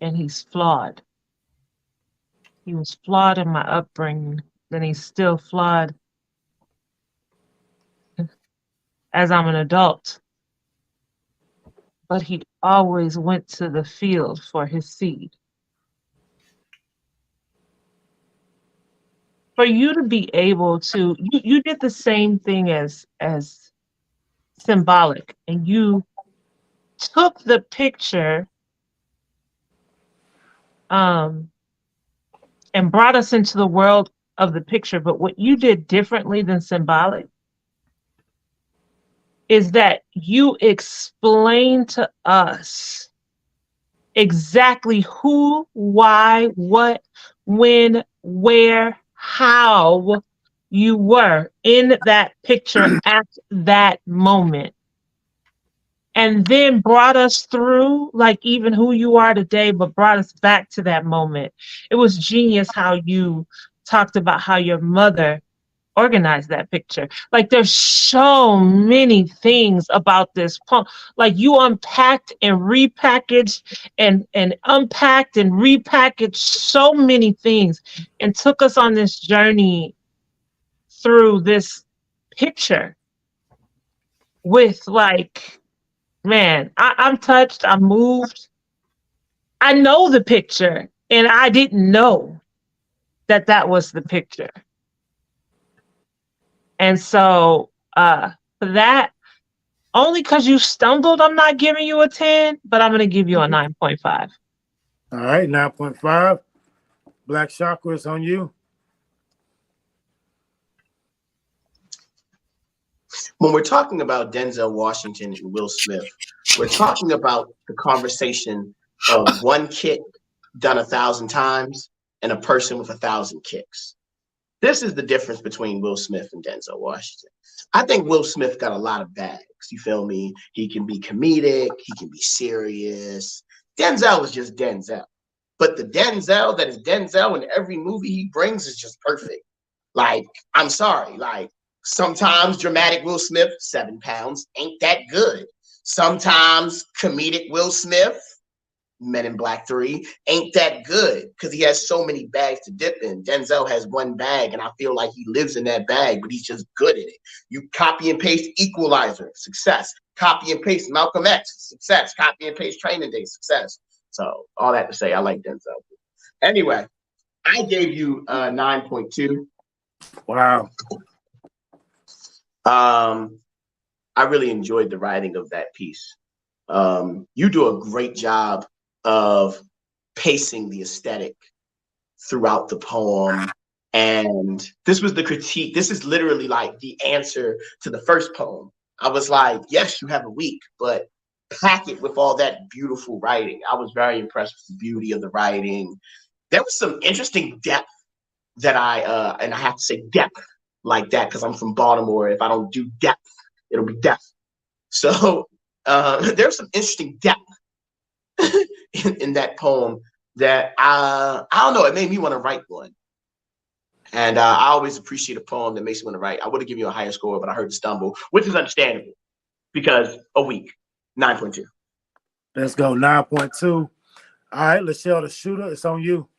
and he's flawed. He was flawed in my upbringing, and he's still flawed as I'm an adult. But he always went to the field for his seed. For you to be able to, you did the same thing as Symbolic, and you took the picture and brought us into the world of the picture. But what you did differently than Symbolic is that you explain to us exactly who, why, what, when, where, how you were in that picture at that moment. And then brought us through, like even who you are today, but brought us back to that moment. It was genius how you talked about how your mother organized that picture. Like there's so many things about this poem. Like you unpacked and repackaged and unpacked and repackaged so many things and took us on this journey through this picture with like, man, I'm touched, I'm moved. I know the picture and I didn't know that that was the picture. And so for that, only because you stumbled, I'm not giving you a 10, but I'm going to give you a 9.5.
All right, 9.5. Black Chakra, it's on you.
When we're talking about Denzel Washington and Will Smith, we're talking about the conversation of one kick done 1,000 times and a person with 1,000 kicks. This is the difference between Will Smith and Denzel Washington. I think Will Smith got a lot of bags. You feel me? He can be comedic. He can be serious. Denzel is just Denzel. But the Denzel that is Denzel in every movie he brings is just perfect. Like, I'm sorry. Like, sometimes dramatic Will Smith, 7 pounds, ain't that good. Sometimes comedic Will Smith, Men in Black 3, ain't that good because he has so many bags to dip in. Denzel has one bag, and I feel like he lives in that bag, but he's just good at it. You copy and paste Equalizer, success. Copy and paste Malcolm X, success. Copy and paste Training Day, success. So all that to say, I like Denzel. Anyway, I gave you 9.2.
Wow.
I really enjoyed the writing of that piece. You do a great job of pacing the aesthetic throughout the poem. And this was the critique. This is literally like the answer to the first poem. I was like, yes, you have a week, but pack it with all that beautiful writing. I was very impressed with the beauty of the writing. There was some interesting depth that and I have to say depth like that because I'm from Baltimore. If I don't do depth, it'll be depth. So there's some interesting depth in that poem that I don't know, it made me want to write one. And I always appreciate a poem that makes me want to write. I would have given you a higher score, but I heard the stumble, which is understandable because a week, 9.2.
Let's go, 9.2. All right, Lachelle the Shooter, it's on you.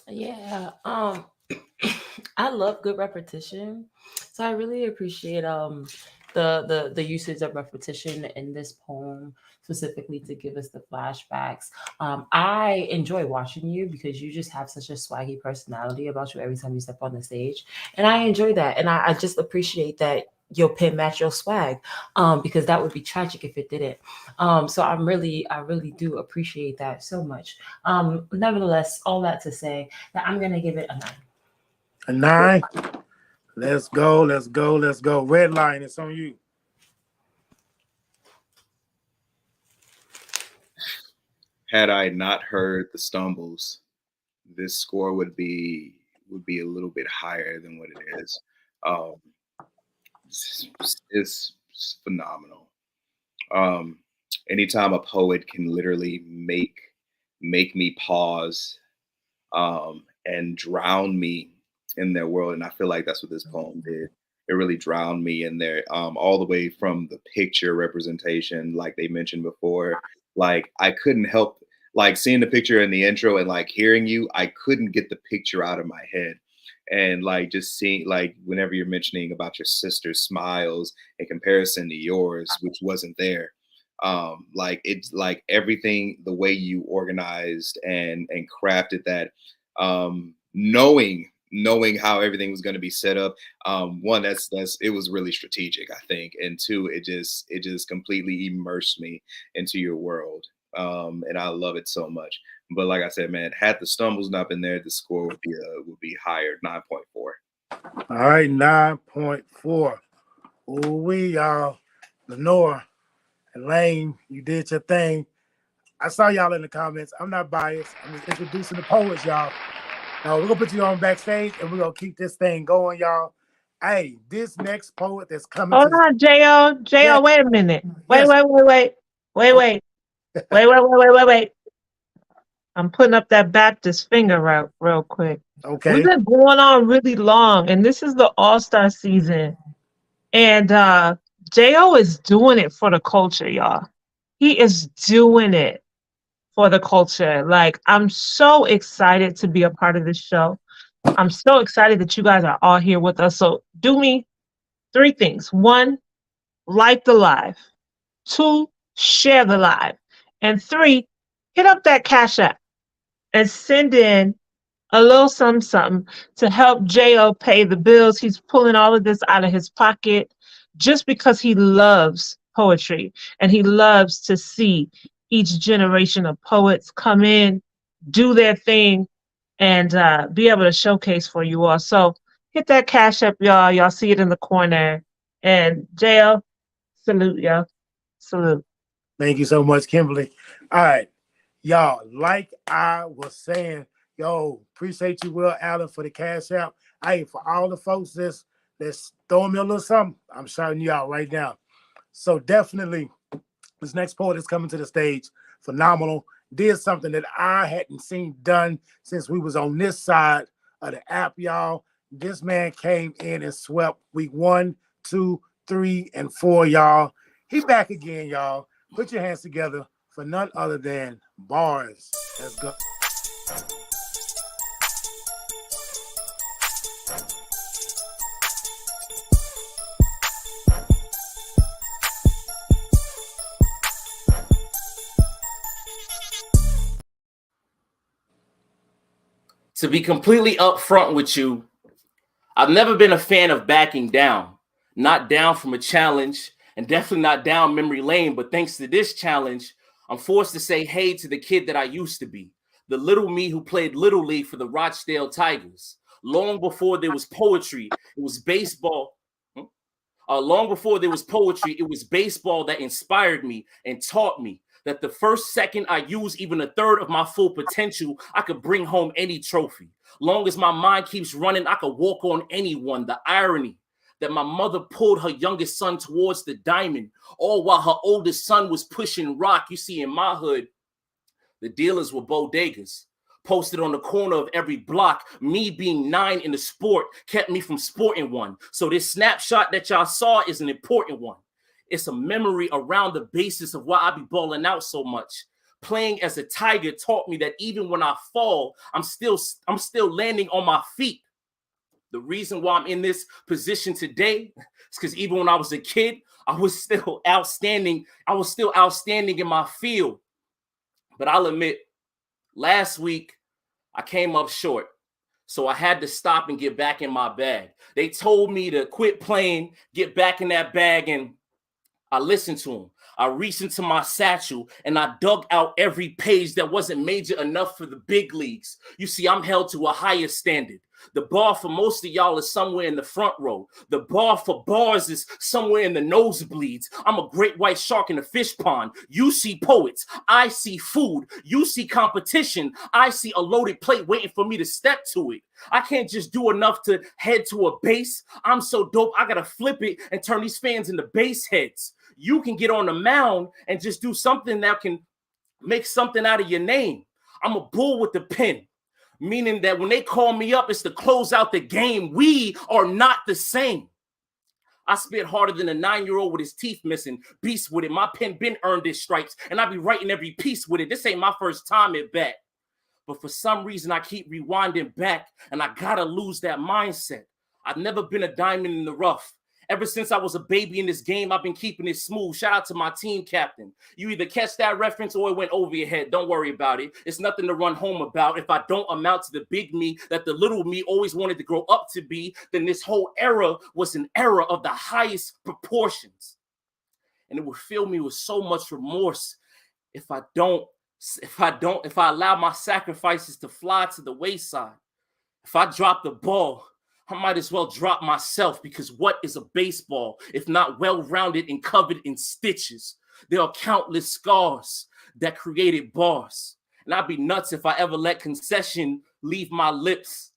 Yeah, I love good repetition, so I really appreciate the usage of repetition in this poem specifically to give us the flashbacks. I enjoy watching you because you just have such a swaggy personality about you every time you step on the stage, and I enjoy that, and I just appreciate that your pen match your swag, because that would be tragic if it didn't. So I really do appreciate that so much. Nevertheless, all that to say that I'm gonna give it a 9.
A 9. Let's go. Red Line, it's on you.
Had I not heard the stumbles, this score would be a little bit higher than what it is. It's phenomenal. Anytime a poet can literally make me pause and drown me in their world, and I feel like that's what this poem did. It really drowned me in there, all the way from the picture representation, like they mentioned before. Like I couldn't help like seeing the picture in the intro and like hearing you, I couldn't get the picture out of my head. And like just seeing, like whenever you're mentioning about your sister's smiles in comparison to yours, which wasn't there, like it's like everything, the way you organized and crafted that, knowing how everything was going to be set up. One, that's it was really strategic, I think, and two, it just completely immersed me into your world, and I love it so much. But like I said, man, had the stumbles not been there, the score would be higher, 9.4.
All right, 9.4. Ooh, y'all. Lenore, and Lane, you did your thing. I saw y'all in the comments. I'm not biased. I'm just introducing the poets, y'all. Now, we're going to put you on backstage, and we're going to keep this thing going, y'all. Hey, this next poet that's coming
Hold on, J.O. J.O., wait a minute. Wait. I'm putting up that Baptist finger real quick.
Okay.
We've been going on really long, and this is the All-Star season. And J.O. is doing it for the culture, y'all. He is doing it for the culture. Like, I'm so excited to be a part of this show. I'm so excited that you guys are all here with us. So do me 3 things. 1, like the live. 2, share the live. And 3, hit up that Cash App and send in a little something to help J.O. pay the bills. He's pulling all of this out of his pocket just because he loves poetry and he loves to see each generation of poets come in, do their thing, and be able to showcase for you all. So hit that Cash App, y'all. Y'all see it in the corner. And J.O., salute, y'all. Salute.
Thank you so much, Kimberly. All right, y'all, like I was saying, yo, appreciate you, Will Allen, for the Cash App. Hey, for all the folks that's throwing me a little something, I'm shouting you out right now. So definitely, this next poet is coming to the stage. Phenomenal. Did something that I hadn't seen done since we was on this side of the app, y'all. This man came in and swept week 1, 2, 3, and 4, y'all. He back again, y'all. Put your hands together for none other than Bars. Let's go.
To be completely upfront with you, I've never been a fan of backing down. Not down from a challenge, and definitely not down memory lane, but thanks to this challenge, I'm forced to say hey to the kid that I used to be, the little me who played Little League for the Rochdale Tigers. Long before there was poetry, it was baseball. Long before there was poetry, it was baseball that inspired me and taught me that the first second I use even a third of my full potential, I could bring home any trophy. Long as my mind keeps running, I could walk on anyone. The irony that my mother pulled her youngest son towards the diamond, all while her oldest son was pushing rock. You see, in my hood, the dealers were bodegas. Posted on the corner of every block, me being 9 in the sport kept me from sporting one. So this snapshot that y'all saw is an important one. It's a memory around the basis of why I be balling out so much. Playing as a Tiger taught me that even when I fall, I'm still landing on my feet. The reason why I'm in this position today is because even when I was a kid, I was still outstanding. I was still outstanding in my field. But I'll admit, last week, I came up short. So I had to stop and get back in my bag. They told me to quit playing, get back in that bag, and I listened to them. I reached into my satchel and I dug out every page that wasn't major enough for the big leagues. You see, I'm held to a higher standard. The bar for most of y'all is somewhere in the front row. The bar for bars is somewhere in the nosebleeds. I'm a great white shark in a fish pond. You see poets. I see food. You see competition. I see a loaded plate waiting for me to step to it. I can't just do enough to head to a base. I'm so dope, I gotta flip it and turn these fans into base heads. You can get on the mound and just do something that can make something out of your name. I'm a bull with the pen, meaning that when they call me up, it's to close out the game. We are not the same. I spit harder than a 9-year-old with his teeth missing. Beast with it. My pen been earned its stripes, and I be writing every piece with it. This ain't my first time at bat. But for some reason, I keep rewinding back, and I gotta lose that mindset. I've never been a diamond in the rough. Ever since I was a baby in this game, I've been keeping it smooth. Shout out to my team captain. You either catch that reference or it went over your head. Don't worry about it. It's nothing to run home about. If I don't amount to the big me that the little me always wanted to grow up to be, then this whole era was an era of the highest proportions. And it would fill me with so much remorse if I allow my sacrifices to fly to the wayside. If I drop the ball, I might as well drop myself, because what is a baseball if not well-rounded and covered in stitches? There are countless scars that created bars. And I'd be nuts if I ever let concession leave my lips.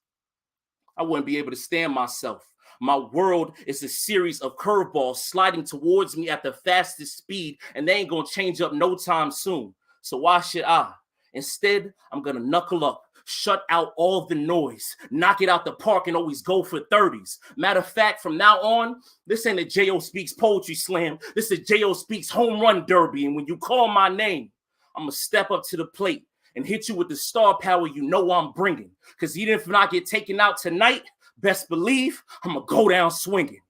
I wouldn't be able to stand myself. My world is a series of curveballs sliding towards me at the fastest speed, and they ain't gonna change up no time soon. So why should I? Instead, I'm gonna knuckle up, shut out all the noise, knock it out the park, and always go for 30s. Matter of fact, from now on, this ain't a J.O. Speaks Poetry Slam. This is J.O. Speaks Home Run Derby. And when you call my name, I'm going to step up to the plate and hit you with the star power you know I'm bringing. Because even if I get taken out tonight, best believe I'm going to go down swinging.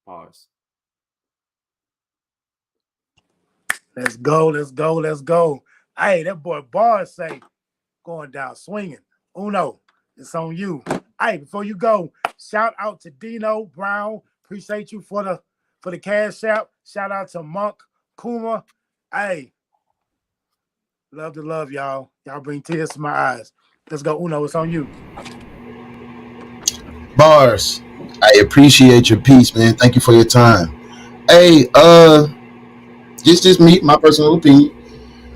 Pause.
Let's go, let's go, let's go. Hey, that boy Bars say, going down swinging. Uno, it's on you. Hey, before you go, shout out to Dino Brown. Appreciate you for the cash out. Shout out to Monk Kuma. Hey, love to love y'all. Y'all bring tears to my eyes. Let's go, Uno. It's on you.
Bars, I appreciate your piece, man. Thank you for your time. Hey, just me, my personal opinion.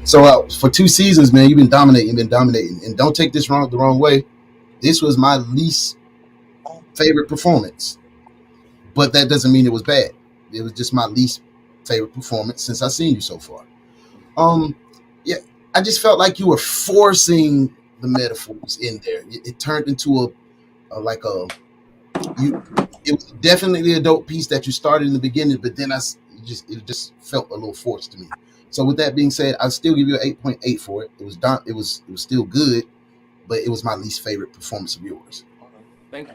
So for 2 seasons, man, you've been dominating. And don't take this the wrong way. This was my least favorite performance. But that doesn't mean it was bad. It was just my least favorite performance since I've seen you so far. Yeah, I just felt like you were forcing the metaphors in there. It turned into it was definitely a dope piece that you started in the beginning, but then it just felt a little forced to me. So with that being said, I'll still give you an 8.8 for it. It was still good, but it was my least favorite performance of yours.
Thank you.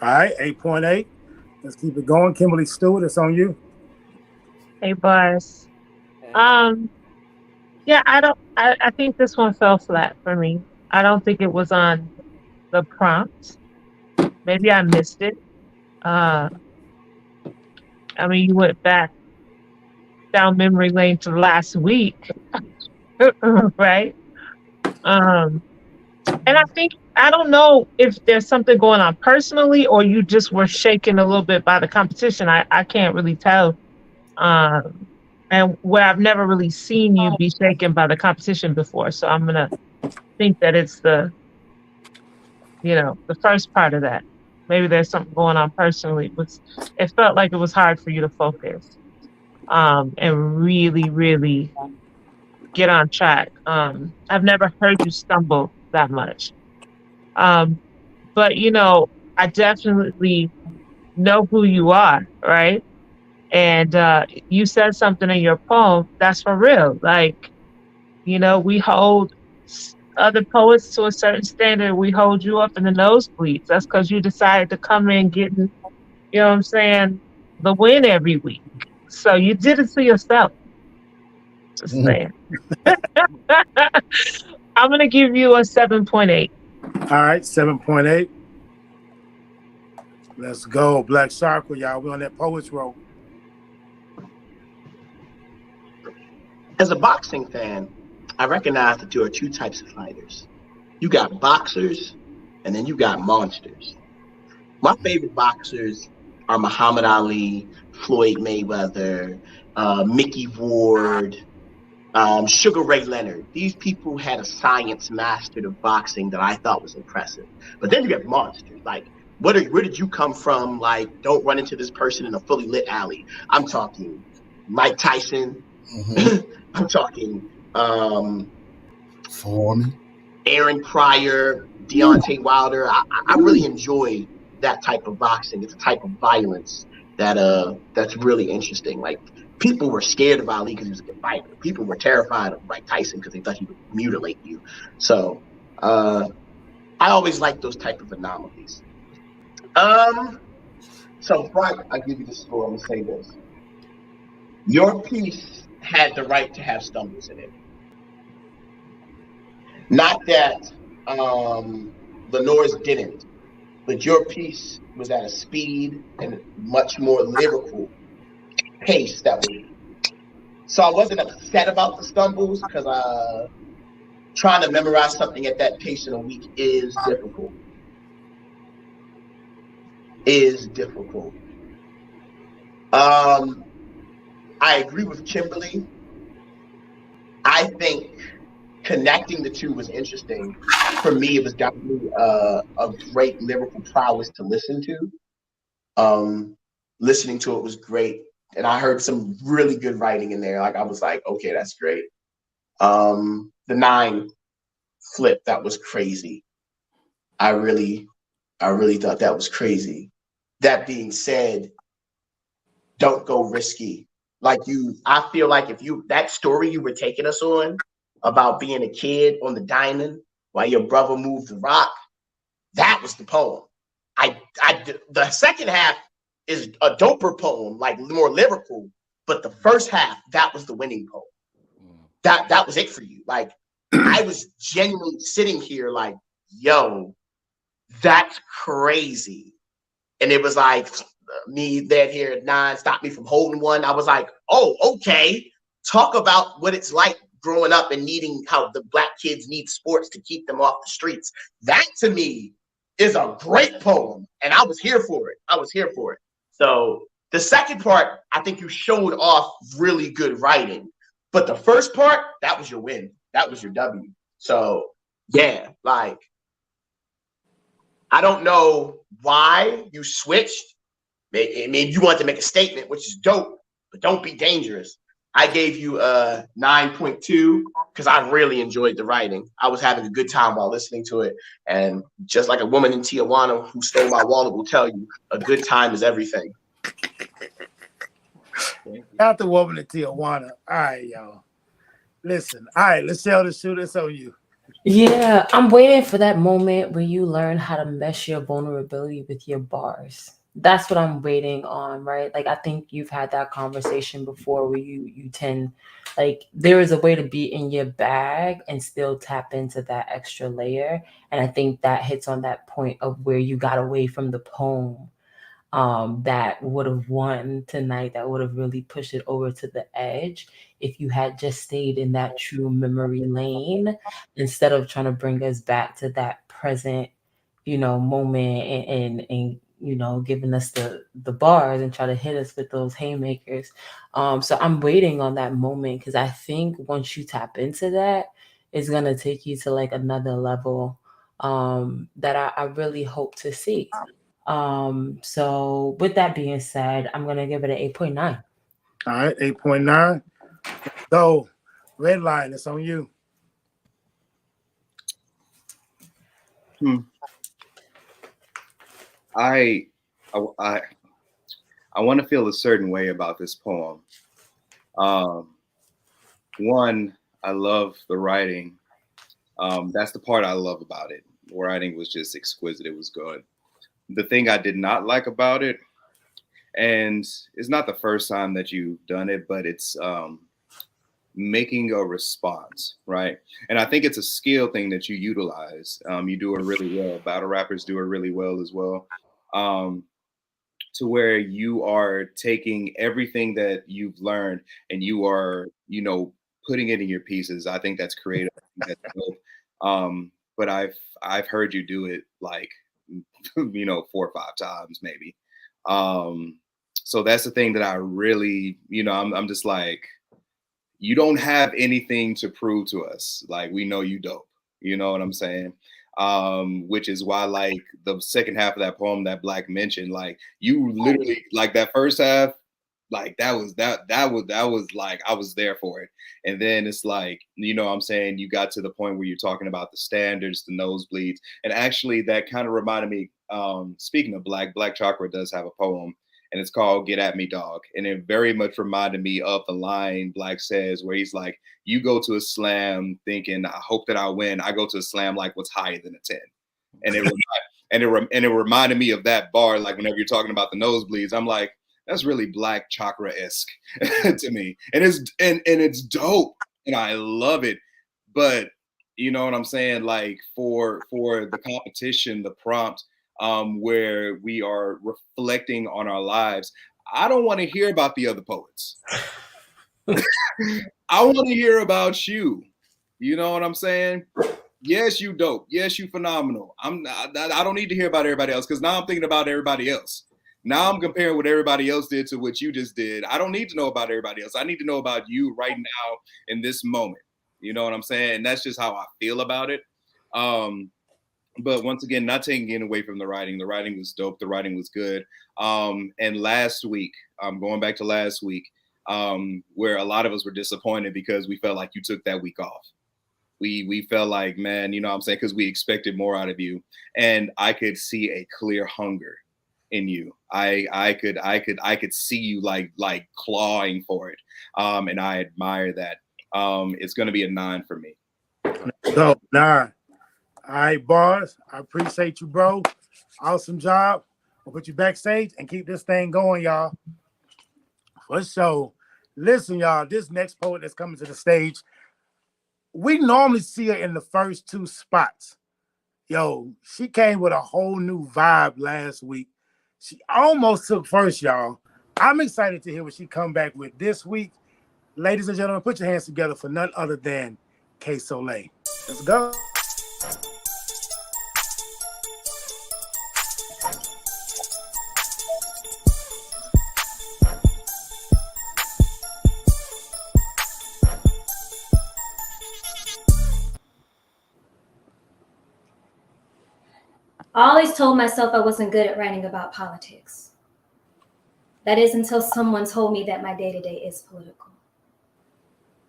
All right, 8.8. Let's keep it going. Kimberly Stewart, it's on you.
Hey, Bars. Yeah, I think this one fell flat for me. I don't think it was on the prompt. Maybe I missed it. I mean, you went back down memory lane to last week, right? And I don't know if there's something going on personally, or you just were shaken a little bit by the competition. I can't really tell. And where I've never really seen you be shaken by the competition before. So I'm gonna think that it's the first part of that. Maybe there's something going on personally. It felt like it was hard for you to focus. And really, really get on track. I've never heard you stumble that much. But I definitely know who you are, right? And you said something in your poem that's for real. Like, we hold other poets to a certain standard. We hold you up in the nosebleeds. That's because you decided to come in getting, the win every week. So you did it to yourself. Just saying. I'm going to give you a 7.8.
All right, 7.8. Let's go. Black Circle, y'all. We're on that Poets Roll.
As a boxing fan, I recognize that there are 2 types of fighters. You got boxers, and then you got monsters. My favorite boxers are Muhammad Ali, Floyd Mayweather, Mickey Ward, Sugar Ray Leonard. These people had a science mastered of boxing that I thought was impressive. But then you have monsters. Like, where did you come from? Like, don't run into this person in a fully lit alley. I'm talking Mike Tyson. Mm-hmm. I'm talking
Foreman,
Aaron Pryor, Deontay Wilder. I really enjoy that type of boxing. It's a type of violence that's really interesting. Like, people were scared of Ali because he was a good fighter. People were terrified of Mike Tyson because they thought he would mutilate you. So I always like those type of anomalies. So before I give you the score, I'm gonna say this. Your piece had the right to have stumbles in it. Not that Lenore's didn't, but your piece was at a speed and much more lyrical pace that way. So I wasn't upset about the stumbles because trying to memorize something at that pace in a week is difficult. is difficult. I agree with Kimberly. I think connecting the two was interesting. For me, it was definitely a great lyrical prowess to listen to. Listening to it was great. And I heard some really good writing in there. Like, I was like, okay, that's great. The 9 flip, that was crazy. I really thought that was crazy. That being said, don't go risky. I feel like that story you were taking us on about being a kid on the diamond while your brother moved the rock, that was the poem. The second half is a doper poem, like more lyrical, but the first half, that was the winning poem. That was it for you. Like, I was genuinely sitting here like, yo, that's crazy. And it was like, me there here at 9 stopped me from holding one. I was like, oh, okay. Talk about what it's like growing up and needing how the Black kids need sports to keep them off the streets. That to me is a great poem. And I was here for it. So the second part, I think you showed off really good writing. But the first part, that was your win. That was your W. So yeah, like, I don't know why you switched. Maybe you want to make a statement, which is dope, but don't be dangerous. I gave you a 9.2 because I really enjoyed the writing. I was having a good time while listening to it. And just like a woman in Tijuana who stole my wallet will tell you, a good time is everything.
Not the woman in Tijuana. All right, y'all. Listen. All right, let's tell the shoot. It's on you.
Yeah, I'm waiting for that moment where you learn how to mesh your vulnerability with your bars. That's what I'm waiting on, right? Like, I think you've had that conversation before where you tend, like, there is a way to be in your bag and still tap into that extra layer. And I think that hits on that point of where you got away from the poem that would have won tonight, that would have really pushed it over to the edge if you had just stayed in that true memory lane instead of trying to bring us back to that present, moment and giving us the bars and try to hit us with those haymakers. So I'm waiting on that moment because I think once you tap into that, it's gonna take you to like another level that I really hope to see. So with that being said, I'm gonna give it an 8.9.
All right, 8.9. So red line, it's on you.
I want to feel a certain way about this poem. One, I love the writing. That's the part I love about it. The writing was just exquisite. It was good. The thing I did not like about it, and it's not the first time that you've done it, but it's making a response, right? And I think it's a skill thing that you utilize. You do it really well. Battle rappers do it really well as well. To where you are taking everything that you've learned and you are, putting it in your pieces. I think that's creative. That's dope. But I've heard you do it like, 4 or 5 times maybe. So that's the thing that I really, I'm just like, you don't have anything to prove to us. Like, we know you dope. You know what I'm saying? Which is why, like, the second half of that poem that Black mentioned, like, you literally, like, that first half, like, that was like, I was there for it. And then it's like, I'm saying, you got to the point where you're talking about the standards, the nosebleeds. And actually that kind of reminded me, speaking of Black Chakra does have a poem, and it's called Get At Me Dog. And it very much reminded me of the line Black says, where he's like, you go to a slam thinking, I hope that I win. I go to a slam like what's higher than a 10. And it reminded me of that bar. Like, whenever you're talking about the nosebleeds, I'm like, that's really Black Chakra-esque to me. And it's dope. And I love it. But you know what I'm saying? Like, for the competition, the prompt, where we are reflecting on our lives, I don't want to hear about the other poets. I want to hear about you. You know what I'm saying? Yes, you dope. Yes, you phenomenal. I don't need to hear about everybody else because now I'm thinking about everybody else. Now I'm comparing what everybody else did to what you just did. I don't need to know about everybody else. I need to know about you right now in this moment. You know what I'm saying? And that's just how I feel about it. But once again, not taking it away from the writing. The writing was dope. The writing was good. And last week, going back to last week, where a lot of us were disappointed because we felt like you took that week off. We felt like, man, you know what I'm saying? Because we expected more out of you. And I could see a clear hunger in you. I could see you like clawing for it. And I admire that. It's going to be a 9 for me.
So 9. All right, Bars. I appreciate you, bro. Awesome job. We'll put you backstage and keep this thing going, y'all. For sure. Listen, y'all, this next poet that's coming to the stage, we normally see her in the first 2 spots. Yo, she came with a whole new vibe last week. She almost took first, y'all. I'm excited to hear what she come back with this week. Ladies and gentlemen, put your hands together for none other than Kay Soleil. Let's go.
I always told myself I wasn't good at writing about politics. That is until someone told me that my day-to-day is political.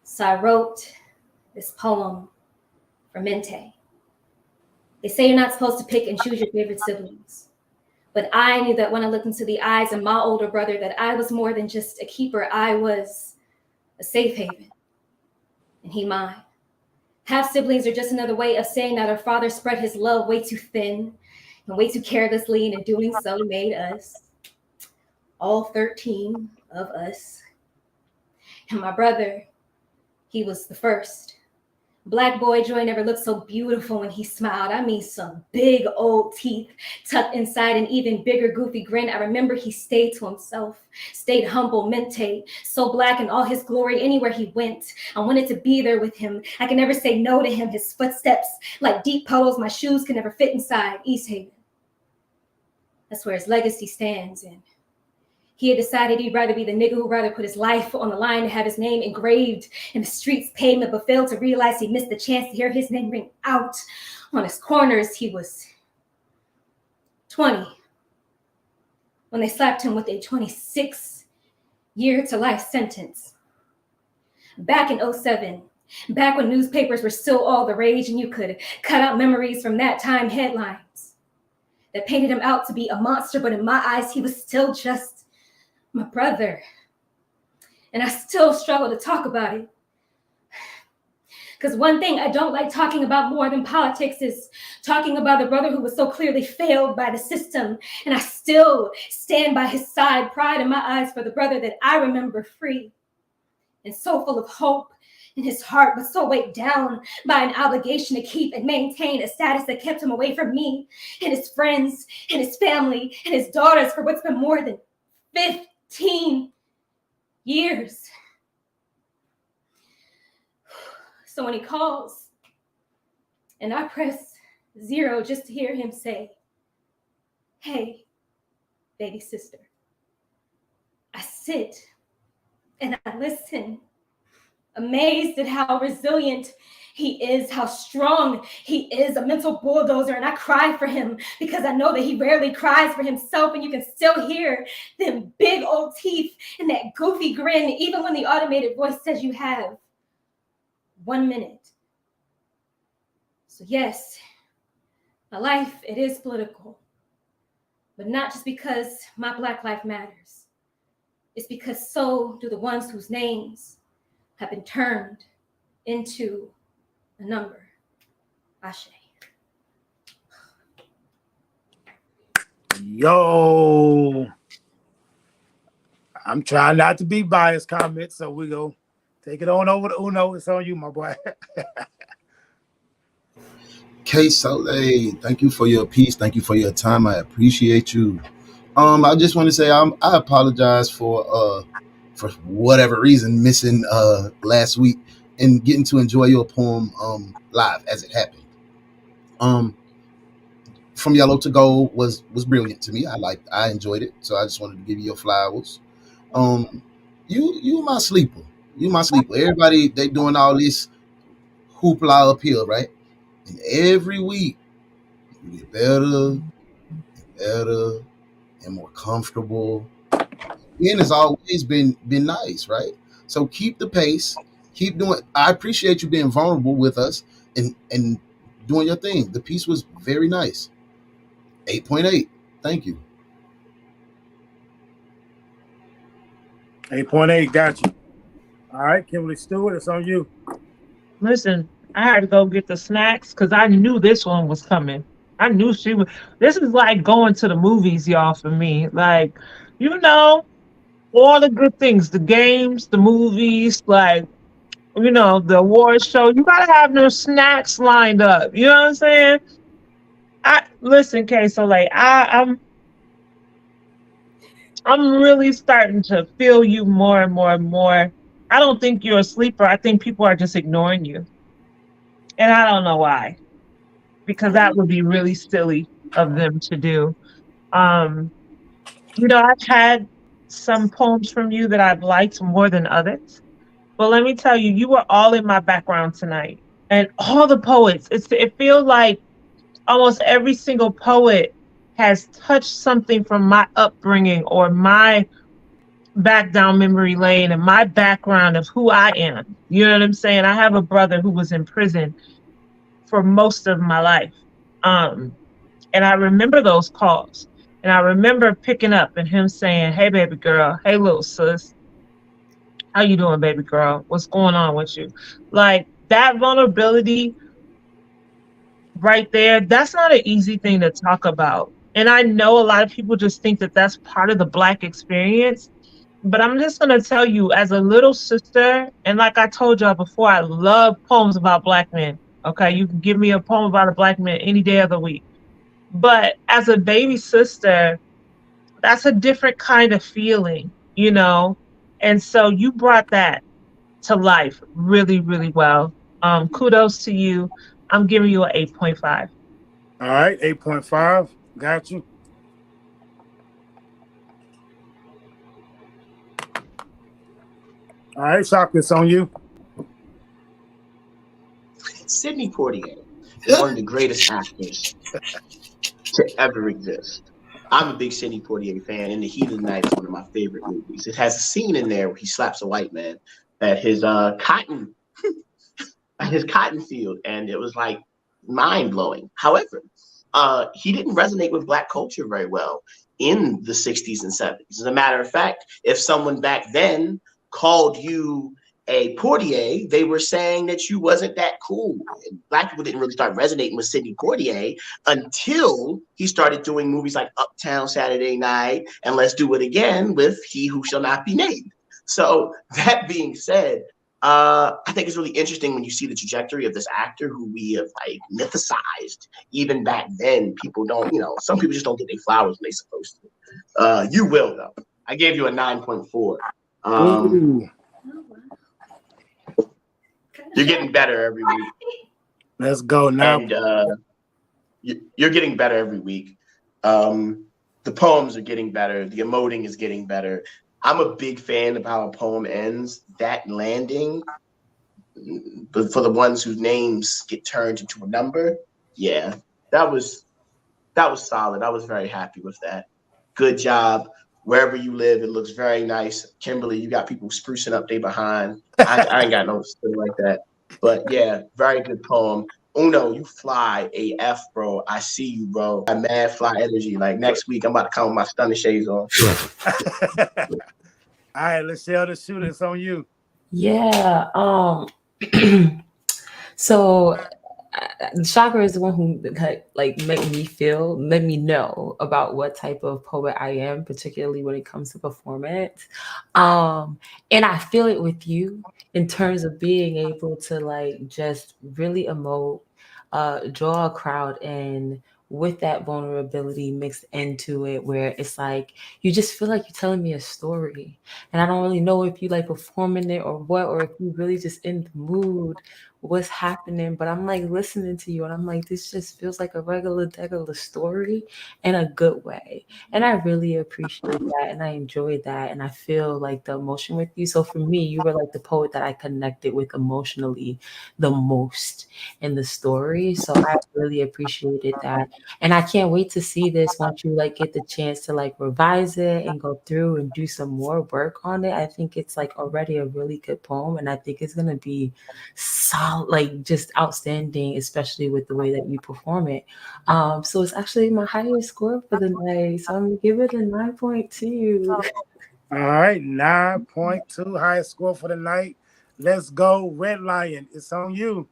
So I wrote this poem for Mente. They say you're not supposed to pick and choose your favorite siblings. But I knew that when I looked into the eyes of my older brother, that I was more than just a keeper. I was a safe haven. And he mine. Half siblings are just another way of saying that our father spread his love way too thin and way too carelessly, and in doing so made us, all 13 of us. And my brother, he was the first. Black boy Joy never looked so beautiful when he smiled. I mean, some big old teeth tucked inside an even bigger goofy grin. I remember he stayed to himself, stayed humble, Mente, so black in all his glory. Anywhere he went, I wanted to be there with him. I could never say no to him. His footsteps like deep puddles, my shoes could never fit inside. East Haven. That's where his legacy stands. And he had decided he'd rather be the nigga who'd rather put his life on the line to have his name engraved in the streets pavement, but failed to realize he missed the chance to hear his name ring out on his corners. He was 20 when they slapped him with a 26-year-to-life sentence. Back in 2007, back when newspapers were still all the rage and you could cut out memories from that time headlines that painted him out to be a monster, but in my eyes, he was still just my brother. And I still struggle to talk about it. Because one thing I don't like talking about more than politics is talking about the brother who was so clearly failed by the system. And I still stand by his side, pride in my eyes for the brother that I remember free and so full of hope in his heart, but so weighed down by an obligation to keep and maintain a status that kept him away from me and his friends and his family and his daughters for what's been more than 15 years. So when he calls and I press 0 just to hear him say, "Hey, baby sister," I sit and I listen, amazed at how resilient he is, how strong he is, a mental bulldozer. And I cry for him because I know that he rarely cries for himself. And you can still hear them big old teeth and that goofy grin, even when the automated voice says you have 1 minute. So yes, my life, it is political, but not just because my Black life matters. It's because so do the ones whose names have been turned into a number. Ashe.
Yo, I'm trying not to be biased comments, so we go take it on over to Uno. It's on you, my boy.
Kay Soleil, thank you for your piece. Thank you for your time. I appreciate you. I just want to say I apologize for whatever reason missing last week and getting to enjoy your poem live as it happened. From Yellow to Gold was brilliant to me. I enjoyed it. So I just wanted to give you your flowers. You my sleeper. You my sleeper. Everybody they doing all this hoopla up here, right? And every week you get better, better, and more comfortable. And it's always been nice, right? So keep the pace, keep doing. I appreciate you being vulnerable with us and doing your thing. The piece was very nice. 8.8. Thank you.
8.8. Got you. All right, Kimberly Stewart, it's on you.
Listen, I had to go get the snacks because I knew this one was coming. I knew she was. This is like going to the movies, y'all, for me. Like, you know, all the good things, the games, the movies, like, you know, the awards show. You gotta have those snacks lined up. You know what I'm saying? Listen, Kay, so like I'm really starting to feel you more and more and more. I don't think you're a sleeper. I think people are just ignoring you. And I don't know why. Because that would be really silly of them to do. You know, I've had some poems from you that I've liked more than others. But let me tell you, you were all in my background tonight. And all the poets, it feels like almost every single poet has touched something from my upbringing or my back down memory lane and my background of who I am. You know what I'm saying? I have a brother who was in prison for most of my life. And I remember those calls. And I remember picking up and him saying, "Hey, baby girl. Hey, little sis. How you doing, baby girl? What's going on with you?" Like, that vulnerability right there, that's not an easy thing to talk about. And I know a lot of people just think that that's part of the Black experience. But I'm just going to tell you, as a little sister, and like I told y'all before, I love poems about Black men. Okay, you can give me a poem about a Black man any day of the week. But as a baby sister, that's a different kind of feeling, you know? And so you brought that to life really, really well. Kudos to you. I'm giving you an 8.5.
All right, 8.5. Got you. All right, Shaka, it's on you.
Sidney Poitier is one of the greatest actors to ever exist. I'm a big Sidney Poitier fan, and The Heat of the Night is one of my favorite movies. It has a scene in there where he slaps a white man at his cotton field, and it was like mind-blowing. However, he didn't resonate with Black culture very well in the 60s and 70s. As a matter of fact, if someone back then called you a Poitier, they were saying that you wasn't that cool. Black people didn't really start resonating with Sidney Poitier until he started doing movies like Uptown Saturday Night and Let's Do It Again with He Who Shall Not Be Named. So that being said, I think it's really interesting when you see the trajectory of this actor who we have like mythicized. Even back then, people don't, you know, some people just don't get their flowers when they're supposed to. You will, though. I gave you a 9.4. You're getting better every week.
Let's go now.
And you're getting better every week. The poems are getting better. The emoting is getting better. I'm a big fan of how a poem ends. That landing, but for the ones whose names get turned into a number, yeah, that was solid. I was very happy with that. Good job. Wherever you live, it looks very nice. Kimberly, you got people sprucing up they behind. I ain't got no stuff like that. But yeah, very good poem. Uno, you fly AF, bro. I see you, bro. I mad fly energy. Like next week, I'm about to come with my stunning shades on.
All right, let's share the shooter. It's on you.
Yeah. So Shaka is the one who like let me know about what type of poet I am, particularly when it comes to performance. And I feel it with you in terms of being able to like just really emote, draw a crowd in with that vulnerability mixed into it, where it's like you just feel like you're telling me a story, and I don't really know if you like performing it or what, or if you really just in the mood, what's happening. But I'm like listening to you, and I'm like, this just feels like a regular story in a good way, and I really appreciate that, and I enjoyed that, and I feel like the emotion with you. So for me, you were like the poet that I connected with emotionally the most in the story. So I really appreciated that. And I can't wait to see this once you like get the chance to like revise it and go through and do some more work on it. I think it's like already a really good poem, and I think it's gonna be solid, like just outstanding, especially with the way that you perform it. So it's actually my highest score for the night. So I'm gonna give it a 9.2.
All right, 9.2, highest score for the night. Let's go, Red Lion. It's on you.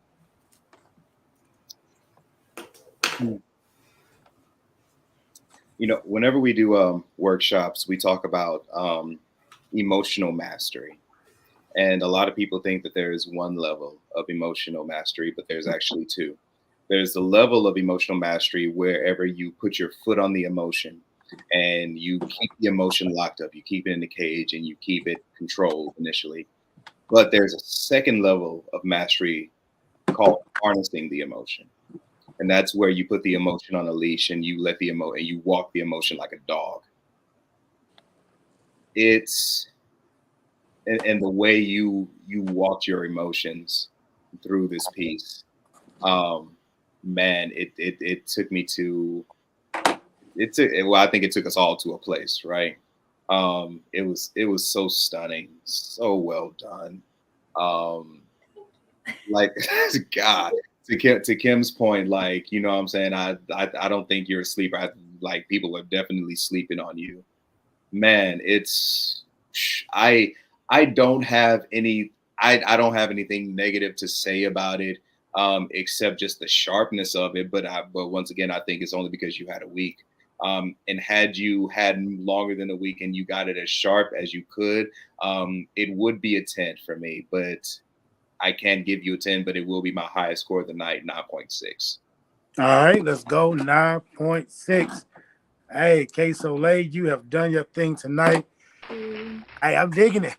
You know, whenever we do workshops, we talk about emotional mastery. And a lot of people think that there is one level of emotional mastery, but there's actually two. There's the level of emotional mastery wherever you put your foot on the emotion and you keep the emotion locked up. You keep it in the cage and you keep it controlled initially. But there's a second level of mastery called harnessing the emotion. And that's where you put the emotion on a leash and you let the and you walk the emotion like a dog. It's and the way you walked your emotions through this piece, man, it took me to well, I think it took us all to a place, right? It was so stunning, so well done. Like God, to Kim's point, like, you know what I'm saying, I don't think you're a sleeper. Like, people are definitely sleeping on you, man. I don't have anything negative to say about it, except just the sharpness of it. But once again, I think it's only because you had a week. And had you had longer than a week and you got it as sharp as you could, it would be a 10 for me. But I can't give you a 10, but it will be my highest score of the night, 9.6.
All right, let's go, 9.6. Hey, K Soleil, you have done your thing tonight. Hey, I'm digging it.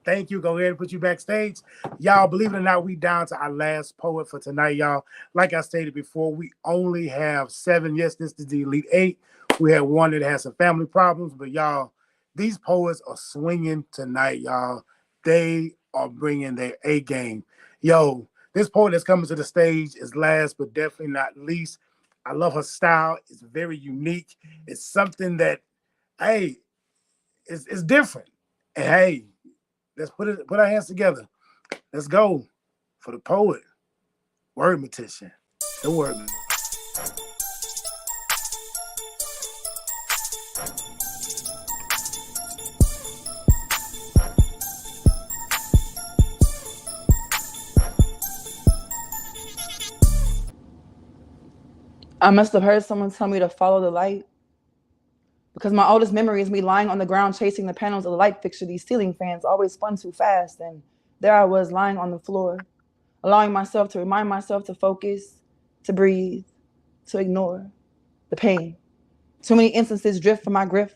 Thank you. Go ahead and put you backstage. Y'all, believe it or not, we down to our last poet for tonight, y'all. Like I stated before, we only have 7. Yes, this is the Elite 8. We had one that has some family problems, but y'all, these poets are swinging tonight, y'all. They are bringing their A game. Yo, this poet that's coming to the stage is last but definitely not least. I love her style. It's very unique. It's something that, hey, it's different. And hey, let's put our hands together. Let's go for the poet, Wordmatician. The Wordman.
I must have heard someone tell me to follow the light, because my oldest memory is me lying on the ground chasing the panels of the light fixture. These ceiling fans always spun too fast, and there I was lying on the floor, allowing myself to remind myself to focus, to breathe, to ignore the pain. Too many instances drift from my grip.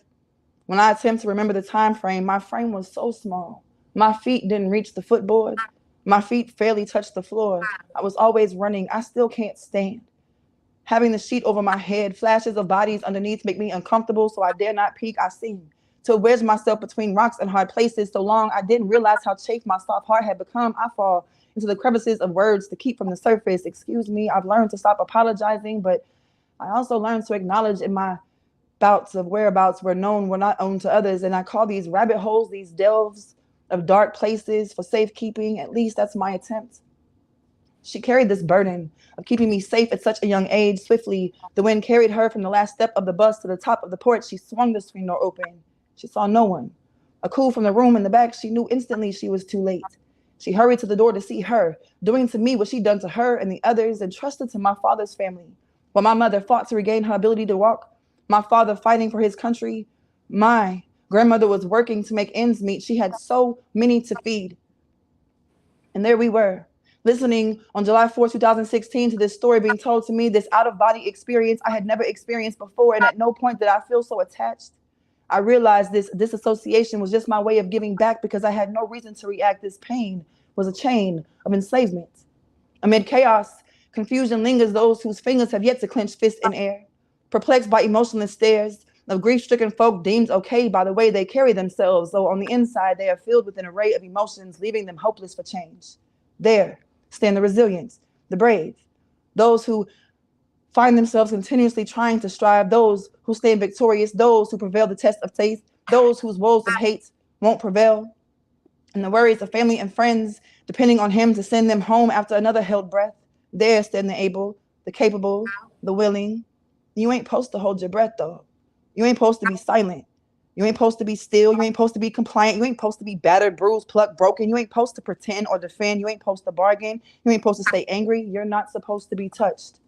When I attempt to remember the time frame, my frame was so small. My feet didn't reach the footboard. My feet barely touched the floor. I was always running. I still can't stand. Having the sheet over my head, flashes of bodies underneath make me uncomfortable, so I dare not peek. I seem to wedge myself between rocks and hard places so long I didn't realize how chafed my soft heart had become. I fall into the crevices of words to keep from the surface. Excuse me, I've learned to stop apologizing, but I also learned to acknowledge in my bouts of whereabouts were known were not owned to others, and I call these rabbit holes, these delves of dark places for safekeeping. At least that's my attempt. She carried this burden of keeping me safe at such a young age. Swiftly, the wind carried her from the last step of the bus to the top of the porch. She swung the screen door open. She saw no one. A coo from the room in the back. She knew instantly she was too late. She hurried to the door to see her, doing to me what she'd done to her and the others, and trusted to my father's family. While my mother fought to regain her ability to walk, my father fighting for his country, my grandmother was working to make ends meet. She had so many to feed. And there we were, Listening on July 4, 2016 to this story being told to me, this out-of-body experience I had never experienced before, and at no point did I feel so attached. I realized this disassociation was just my way of giving back because I had no reason to react. This pain was a chain of enslavement. Amid chaos, confusion lingers those whose fingers have yet to clench fists in air. Perplexed by emotionless stares of grief-stricken folk deemed okay by the way they carry themselves, though on the inside they are filled with an array of emotions, leaving them hopeless for change. There stand the resilient, the brave, those who find themselves continuously trying to strive, those who stand victorious, those who prevail the test of faith, those whose woes of hate won't prevail, and the worries of family and friends, depending on him to send them home after another held breath. There stand the able, the capable, the willing. You ain't supposed to hold your breath, though. You ain't supposed to be silent. You ain't supposed to be still. You ain't supposed to be compliant. You ain't supposed to be battered, bruised, plucked, broken. You ain't supposed to pretend or defend. You ain't supposed to bargain. You ain't supposed to stay angry. You're not supposed to be touched.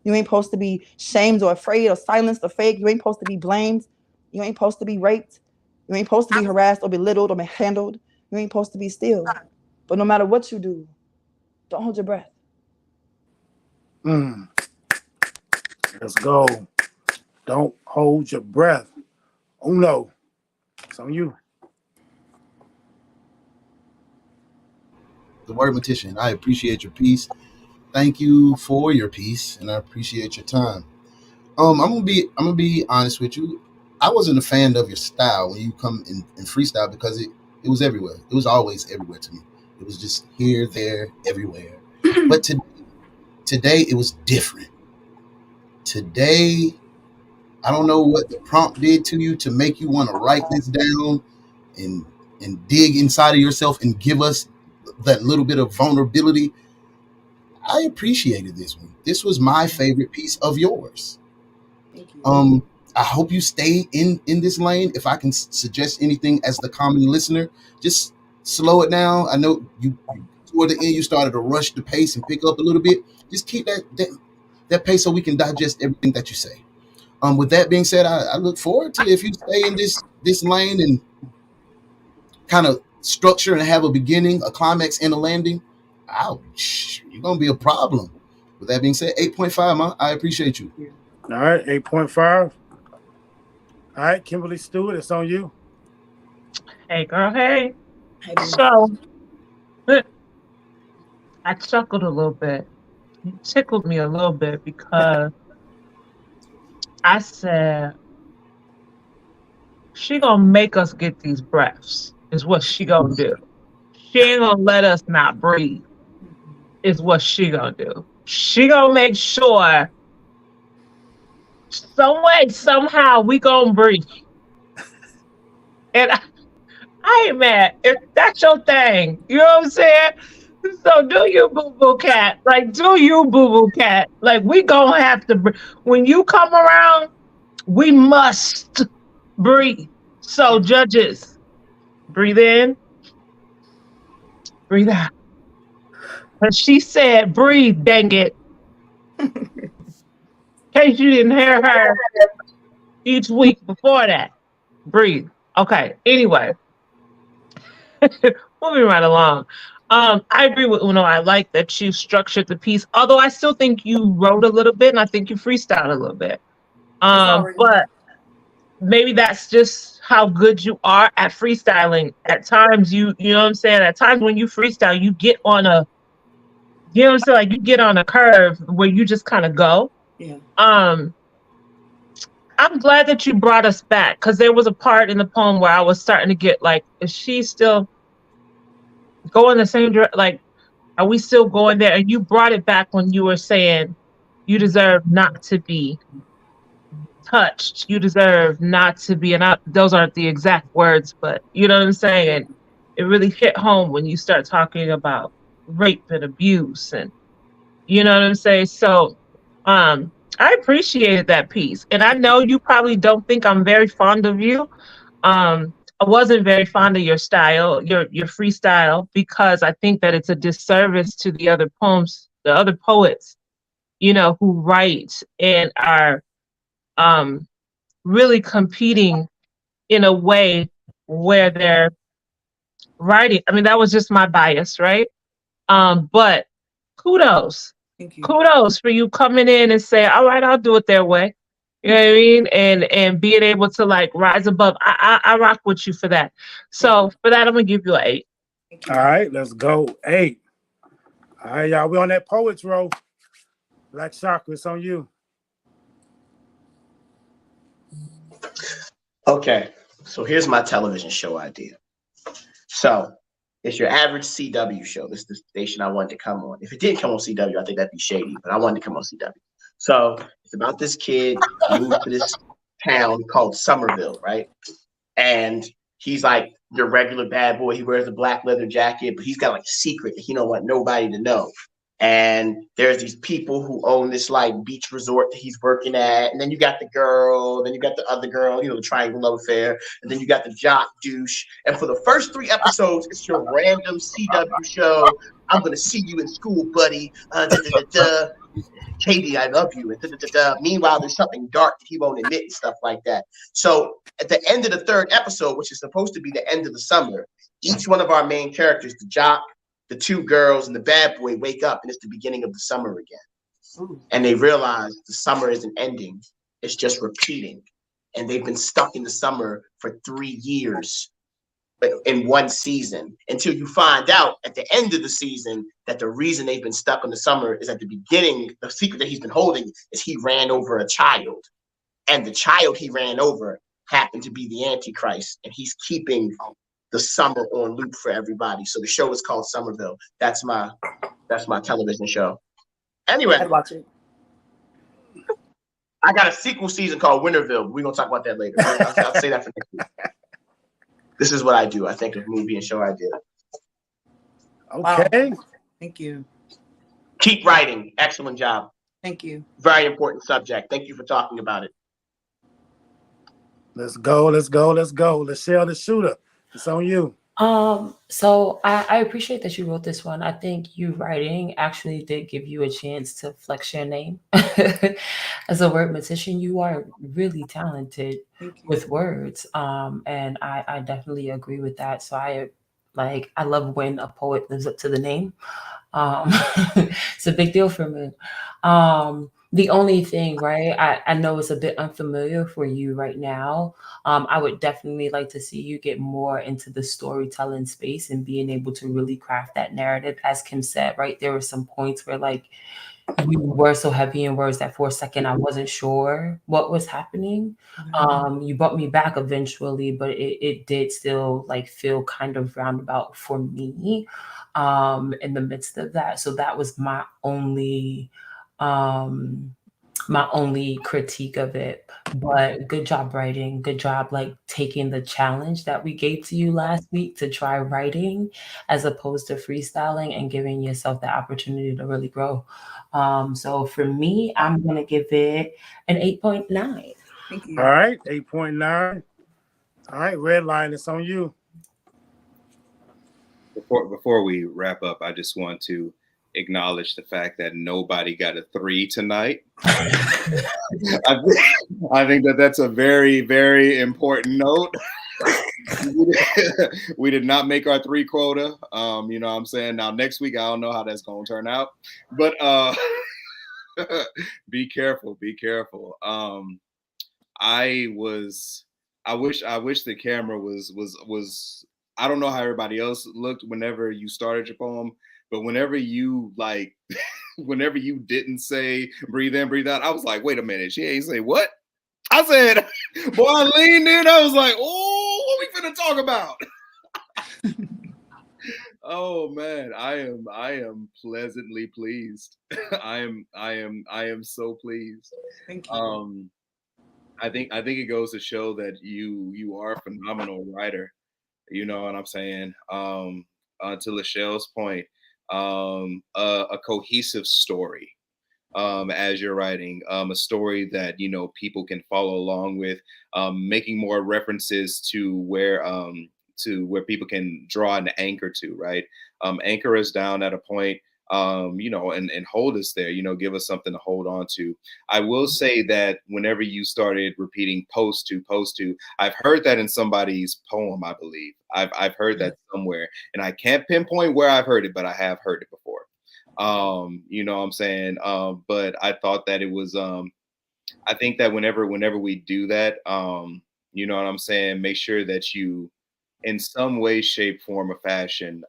You ain't supposed to be shamed or afraid or silenced or fake. You ain't supposed to be blamed. You ain't supposed to be raped. You ain't supposed to be harassed or belittled or mishandled. You ain't supposed to be still. But no matter what you do, don't hold your breath.
Let's go. Don't hold your breath. Oh no. It's on you.
The word Mortician, I appreciate your piece. Thank you for your piece, and I appreciate your time. I'm gonna be honest with you. I wasn't a fan of your style when you come in freestyle because it was everywhere. It was always everywhere to me. It was just here, there, everywhere. But today it was different. Today, I don't know what the prompt did to you to make you want to write this down and dig inside of yourself and give us that little bit of vulnerability. I appreciated this one. This was my favorite piece of yours.
Thank you.
I hope you stay in this lane. If I can suggest anything as the common listener, just slow it down. I know you toward the end you started to rush the pace and pick up a little bit. Just keep that pace so we can digest everything that you say. With that being said, I look forward to if you stay in this lane and kind of structure and have a beginning, a climax, and a landing. Ouch, you're gonna be a problem. With that being said, 8.5, man. I appreciate you.
All right, 8.5. All right, Kimberly Stewart, it's on you.
Hey, girl, hey. So, I chuckled a little bit. It tickled me a little bit because I said, she gonna make us get these breaths, is what she gonna do. She ain't gonna let us not breathe, is what she gonna do. She gonna make sure some way, somehow, we gonna breathe. And I ain't mad. If that's your thing, you know what I'm saying? So do you, boo-boo cat. Like, do you, boo-boo cat. Like, we gonna have to, when you come around, we must breathe. So, judges, breathe in, breathe out. But she said, breathe, dang it. In case you didn't hear her each week before that. Breathe. Okay, anyway. Moving right along. I agree with Uno. I like that you structured the piece, although I still think you wrote a little bit and I think you freestyled a little bit. But maybe that's just how good you are at freestyling. At times you know what I'm saying? At times when you freestyle, you get on a, you know what I'm saying? Like you get on a curve where you just kind of go.
Yeah.
I'm glad that you brought us back because there was a part in the poem where I was starting to get like, is she still going the same direction? Like, are we still going there? And you brought it back when you were saying you deserve not to be touched. You deserve not to be, and those aren't the exact words, but you know what I'm saying? And it really hit home when you start talking about rape and abuse and you know what I'm saying? So I appreciated that piece. And I know you probably don't think I'm very fond of you. I wasn't very fond of your style, your freestyle, because I think that it's a disservice to the other poems, the other poets, you know, who write and are really competing in a way where they're writing. I mean, that was just my bias, right? But kudos.
Thank you.
Kudos for you coming in and saying, all right, I'll do it their way. You know what I mean? And being able to like rise above. I rock with you for that. So for that, I'm gonna give you an 8.
All right, let's go. 8. All right, y'all. We on that poets roll. Black Chakra, it's on you.
Okay, so here's my television show idea. So it's your average CW show. This is the station I wanted to come on. If it didn't come on CW, I think that'd be shady, but I wanted to come on CW. So it's about this kid moved to this town called Somerville, right? And he's like your regular bad boy. He wears a black leather jacket, but he's got like a secret that he don't want nobody to know. And there's these people who own this like beach resort that he's working at. And then you got the girl, then you got the other girl, you know, the triangle love affair. And then you got the jock douche. And for the first 3 episodes, it's your random CW show. I'm going to see you in school, buddy. Katie, I love you. And meanwhile, there's something dark that he won't admit and stuff like that. So at the end of the 3rd episode, which is supposed to be the end of the summer, each one of our main characters, the jock, the 2 girls, and the bad boy wake up, and it's the beginning of the summer again. Ooh. And they realize the summer isn't ending. It's just repeating. And they've been stuck in the summer for 3 years in one season, until you find out at the end of the season that the reason they've been stuck in the summer is at the beginning. The secret that he's been holding is he ran over a child, and the child he ran over happened to be the Antichrist, and he's keeping the summer on loop for everybody. So the show is called Somerville. That's my television show. Anyway,
I'd watch it.
I got a sequel season called Winterville. We're gonna talk about that later. I'll say that for next week. This is what I do. I think of movie and show idea.
Okay.
Wow. Thank you.
Keep writing. Excellent job.
Thank you.
Very important subject. Thank you for talking about it.
Let's go. Let's go. Let's go. Lachelle the Shooter. It's on you.
So I appreciate that you wrote this one. I think you writing actually did give you a chance to flex your name. As a word magician, you are really talented with words. And I definitely agree with that. So I love when a poet lives up to the name. It's a big deal for me. The only thing, right, I know it's a bit unfamiliar for you right now. I would definitely like to see you get more into the storytelling space and being able to really craft that narrative. As Kim said, right, there were some points where like you were so heavy in words that for a second I wasn't sure what was happening. You brought me back eventually, but it did still like feel kind of roundabout for me in the midst of that. So that was my only critique of it. But good job writing, good job like taking the challenge that we gave to you last week to try writing as opposed to freestyling and giving yourself the opportunity to really grow. So for me, I'm gonna give it an 8.9.
Thank you.
All right, 8.9. All right, Red Line, it's on you.
Before we wrap up, I just want to acknowledge the fact that nobody got a 3 tonight. I think that's a very, very important note. We did not make our 3 quota. You know what I'm saying? Now next week, I don't know how that's gonna turn out, but be careful. I wish the camera was I don't know how everybody else looked whenever you started your poem, but whenever you didn't say breathe in, breathe out, I was like, wait a minute, she ain't say what? I said, boy, I leaned in, I was like, oh, what we finna talk about? Oh man, I am pleasantly pleased. I am so pleased.
Thank you.
I think it goes to show that you are a phenomenal writer. You know what I'm saying? To Lachelle's point, a cohesive story as you're writing, a story that, you know, people can follow along with, making more references to where people can draw an anchor to, right? Anchor us down at a point, you know, and hold us there, you know, give us something to hold on to. I will say that whenever you started repeating post to, I've heard that in somebody's poem, I believe. I've heard that somewhere, and I can't pinpoint where I've heard it, but I have heard it before. You know what I'm saying? But I thought that it was I think that whenever we do that, you know what I'm saying, make sure that you in some way, shape, form, or fashion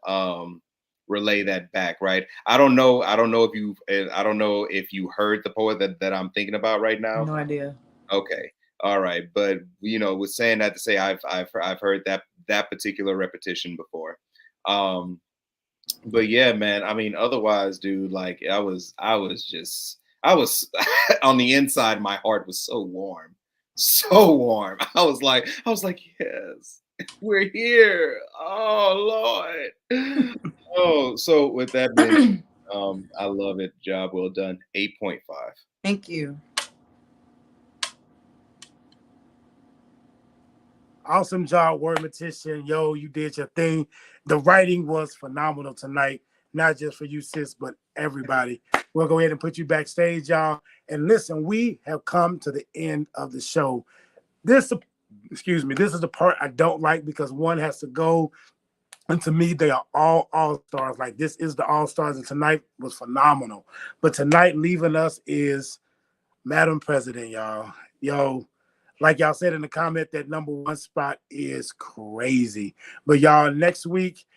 relay that back, right? I don't know if you heard the poet that I'm thinking about right now.
No idea.
Okay. All right. But you know, with saying that to say I've heard that particular repetition before. But yeah, man, I mean, otherwise, dude, like I was on the inside, my heart was so warm. So warm. I was like, yes, we're here. Oh Lord. Oh, so with that being, I love it. Job well done. 8.5.
Thank you.
Awesome job, Word Mortician. Yo, you did your thing. The writing was phenomenal tonight, not just for you, sis, but everybody. We'll go ahead and put you backstage, y'all. And listen, we have come to the end of the show. This is the part I don't like because one has to go. And to me, they are all stars. Like, this is the all-stars, and tonight was phenomenal. But tonight, leaving us is Madam President, y'all. Yo, like y'all said in the comment, that #1 spot is crazy. But y'all, next week,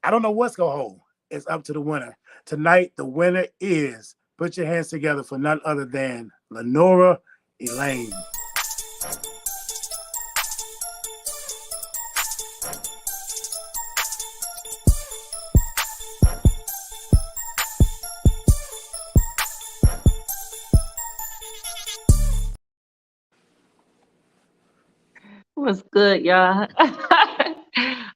I don't know what's going to hold. It's up to the winner. Tonight, the winner is, put your hands together for none other than Lenora Elaine.
What's good, y'all? I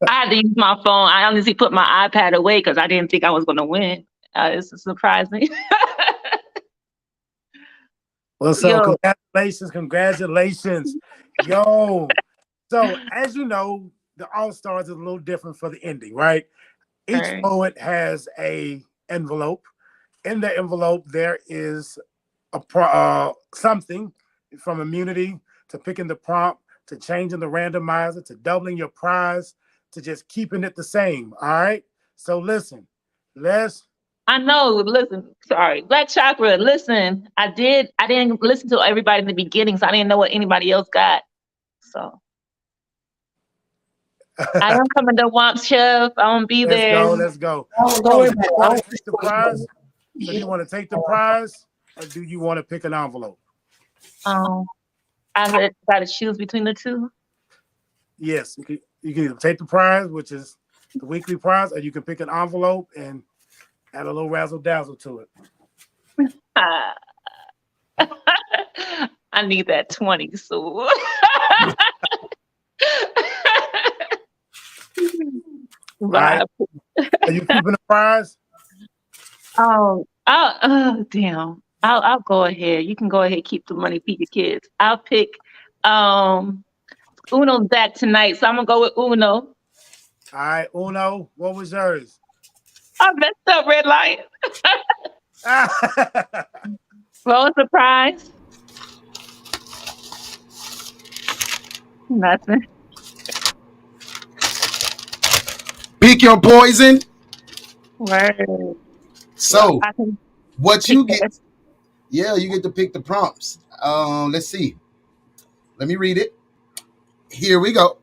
had to use my phone. I honestly put my iPad away because I didn't think I was going to win. It's surprising.
Well, so congratulations. Yo. So, as you know, the All-Stars is a little different for the ending, right? Each poet has a envelope. In the envelope, there is a something from immunity to picking the prompt, to changing the randomizer, to doubling your prize, to just keeping it the same. All right. So listen,
I know. Listen, sorry, Black Chakra. Listen, I didn't listen to everybody in the beginning, so I didn't know what anybody else got. So I am coming to Womp Chef. I won't be there.
Let's go. So do you want to take the prize? So do you want to take the prize, or do you want to pick an envelope?
I got to choose between the two.
Yes, you can either take the prize, which is the weekly prize, or you can pick an envelope and add a little razzle dazzle to it.
I need that 20, so.
Right. Are you keeping the prize?
Damn. I'll go ahead. You can go ahead, keep the money, feed your kids. I'll pick Uno's back tonight, so I'm gonna go with Uno.
All right, Uno, what was yours?
I messed up, Red Lion. Roll a surprise. Nothing.
Pick your poison.
Word.
So, what you get? Yeah, you get to pick the prompts. Let's see. Let me read it. Here we go.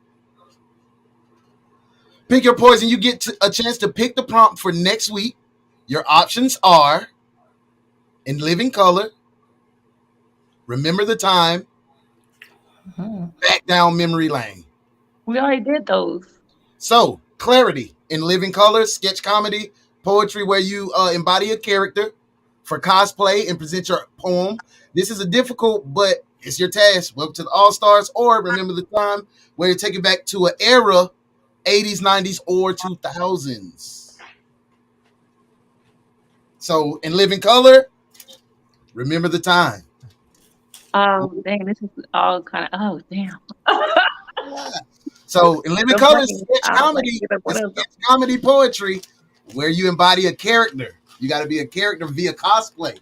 Pick your poison. You get a chance to pick the prompt for next week. Your options are In Living Color, Remember the Time, Back Down Memory Lane.
We already did those.
So, Clarity, In Living Color, sketch comedy, poetry where you embody a character. For cosplay and present your poem. This is a difficult, but it's your task. Welcome to the All-Stars, or Remember the Time, where you take it back to an era, 80s, 90s, or 2000s. So, In Living Color, Remember the Time.
Oh, dang, this is all kind of, oh, damn.
So, In Living Color, sketch comedy poetry, where you embody a character. You got to be a character via cosplay.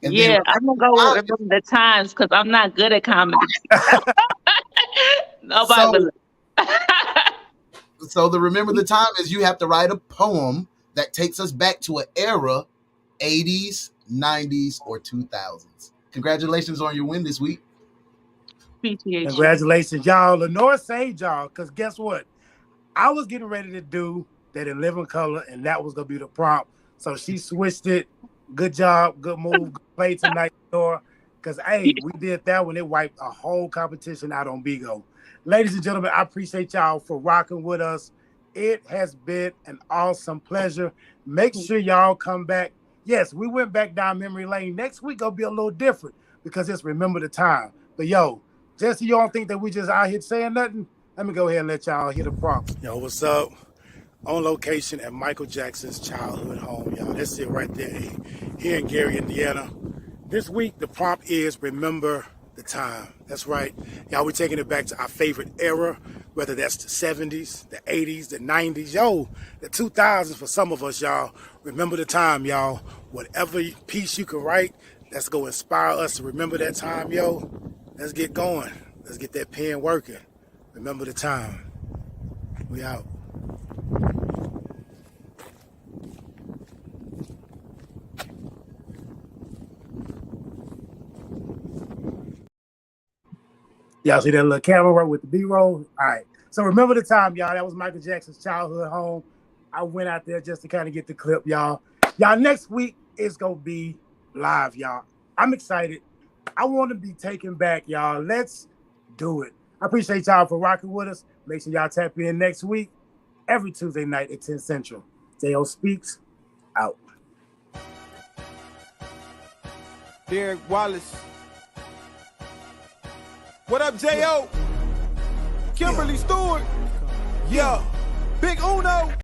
And
yeah, I'm going to go with Remember the Times because I'm not good at comedy. Nobody.
So the Remember the Time is you have to write a poem that takes us back to an era, 80s, 90s, or 2000s. Congratulations on your win this week.
Congratulations, y'all. Lenore saved y'all, because guess what? I was getting ready to do that in living color, and that was going to be the prompt. So she switched it. Good job. Good move. Good play tonight, Lenore. Because, hey, we did that when it wiped a whole competition out on Bigo. Ladies and gentlemen, I appreciate y'all for rocking with us. It has been an awesome pleasure. Make sure y'all come back. Yes, we went back down memory lane. Next week gonna be a little different because it's Remember the Time. But yo, Jesse, you don't think that we just out here saying nothing? Let me go ahead and let y'all hear the prompt. Yo, what's up? On location at Michael Jackson's childhood home, y'all. That's it right there here in Gary, Indiana. This week, the prompt is Remember the Time. That's right. Y'all, we're taking it back to our favorite era, whether that's the 70s, the 80s, the 90s, yo, the 2000s for some of us, y'all. Remember the time, y'all. Whatever piece you can write, that's going to inspire us to remember that time, yo. Let's get going. Let's get that pen working. Remember the time. We out. Y'all see that little camera work with the B-roll? All right. So remember the time, y'all. That was Michael Jackson's childhood home. I went out there just to kind of get the clip, y'all. Y'all, next week it's going to be live, y'all. I'm excited. I want to be taken back, y'all. Let's do it. I appreciate y'all for rocking with us. Make sure y'all tap in next week, every Tuesday night at 10 Central. J.O. Speaks, out.
Derek Wallace. What up, J.O.? Kimberly Stewart. Yeah. Big Uno.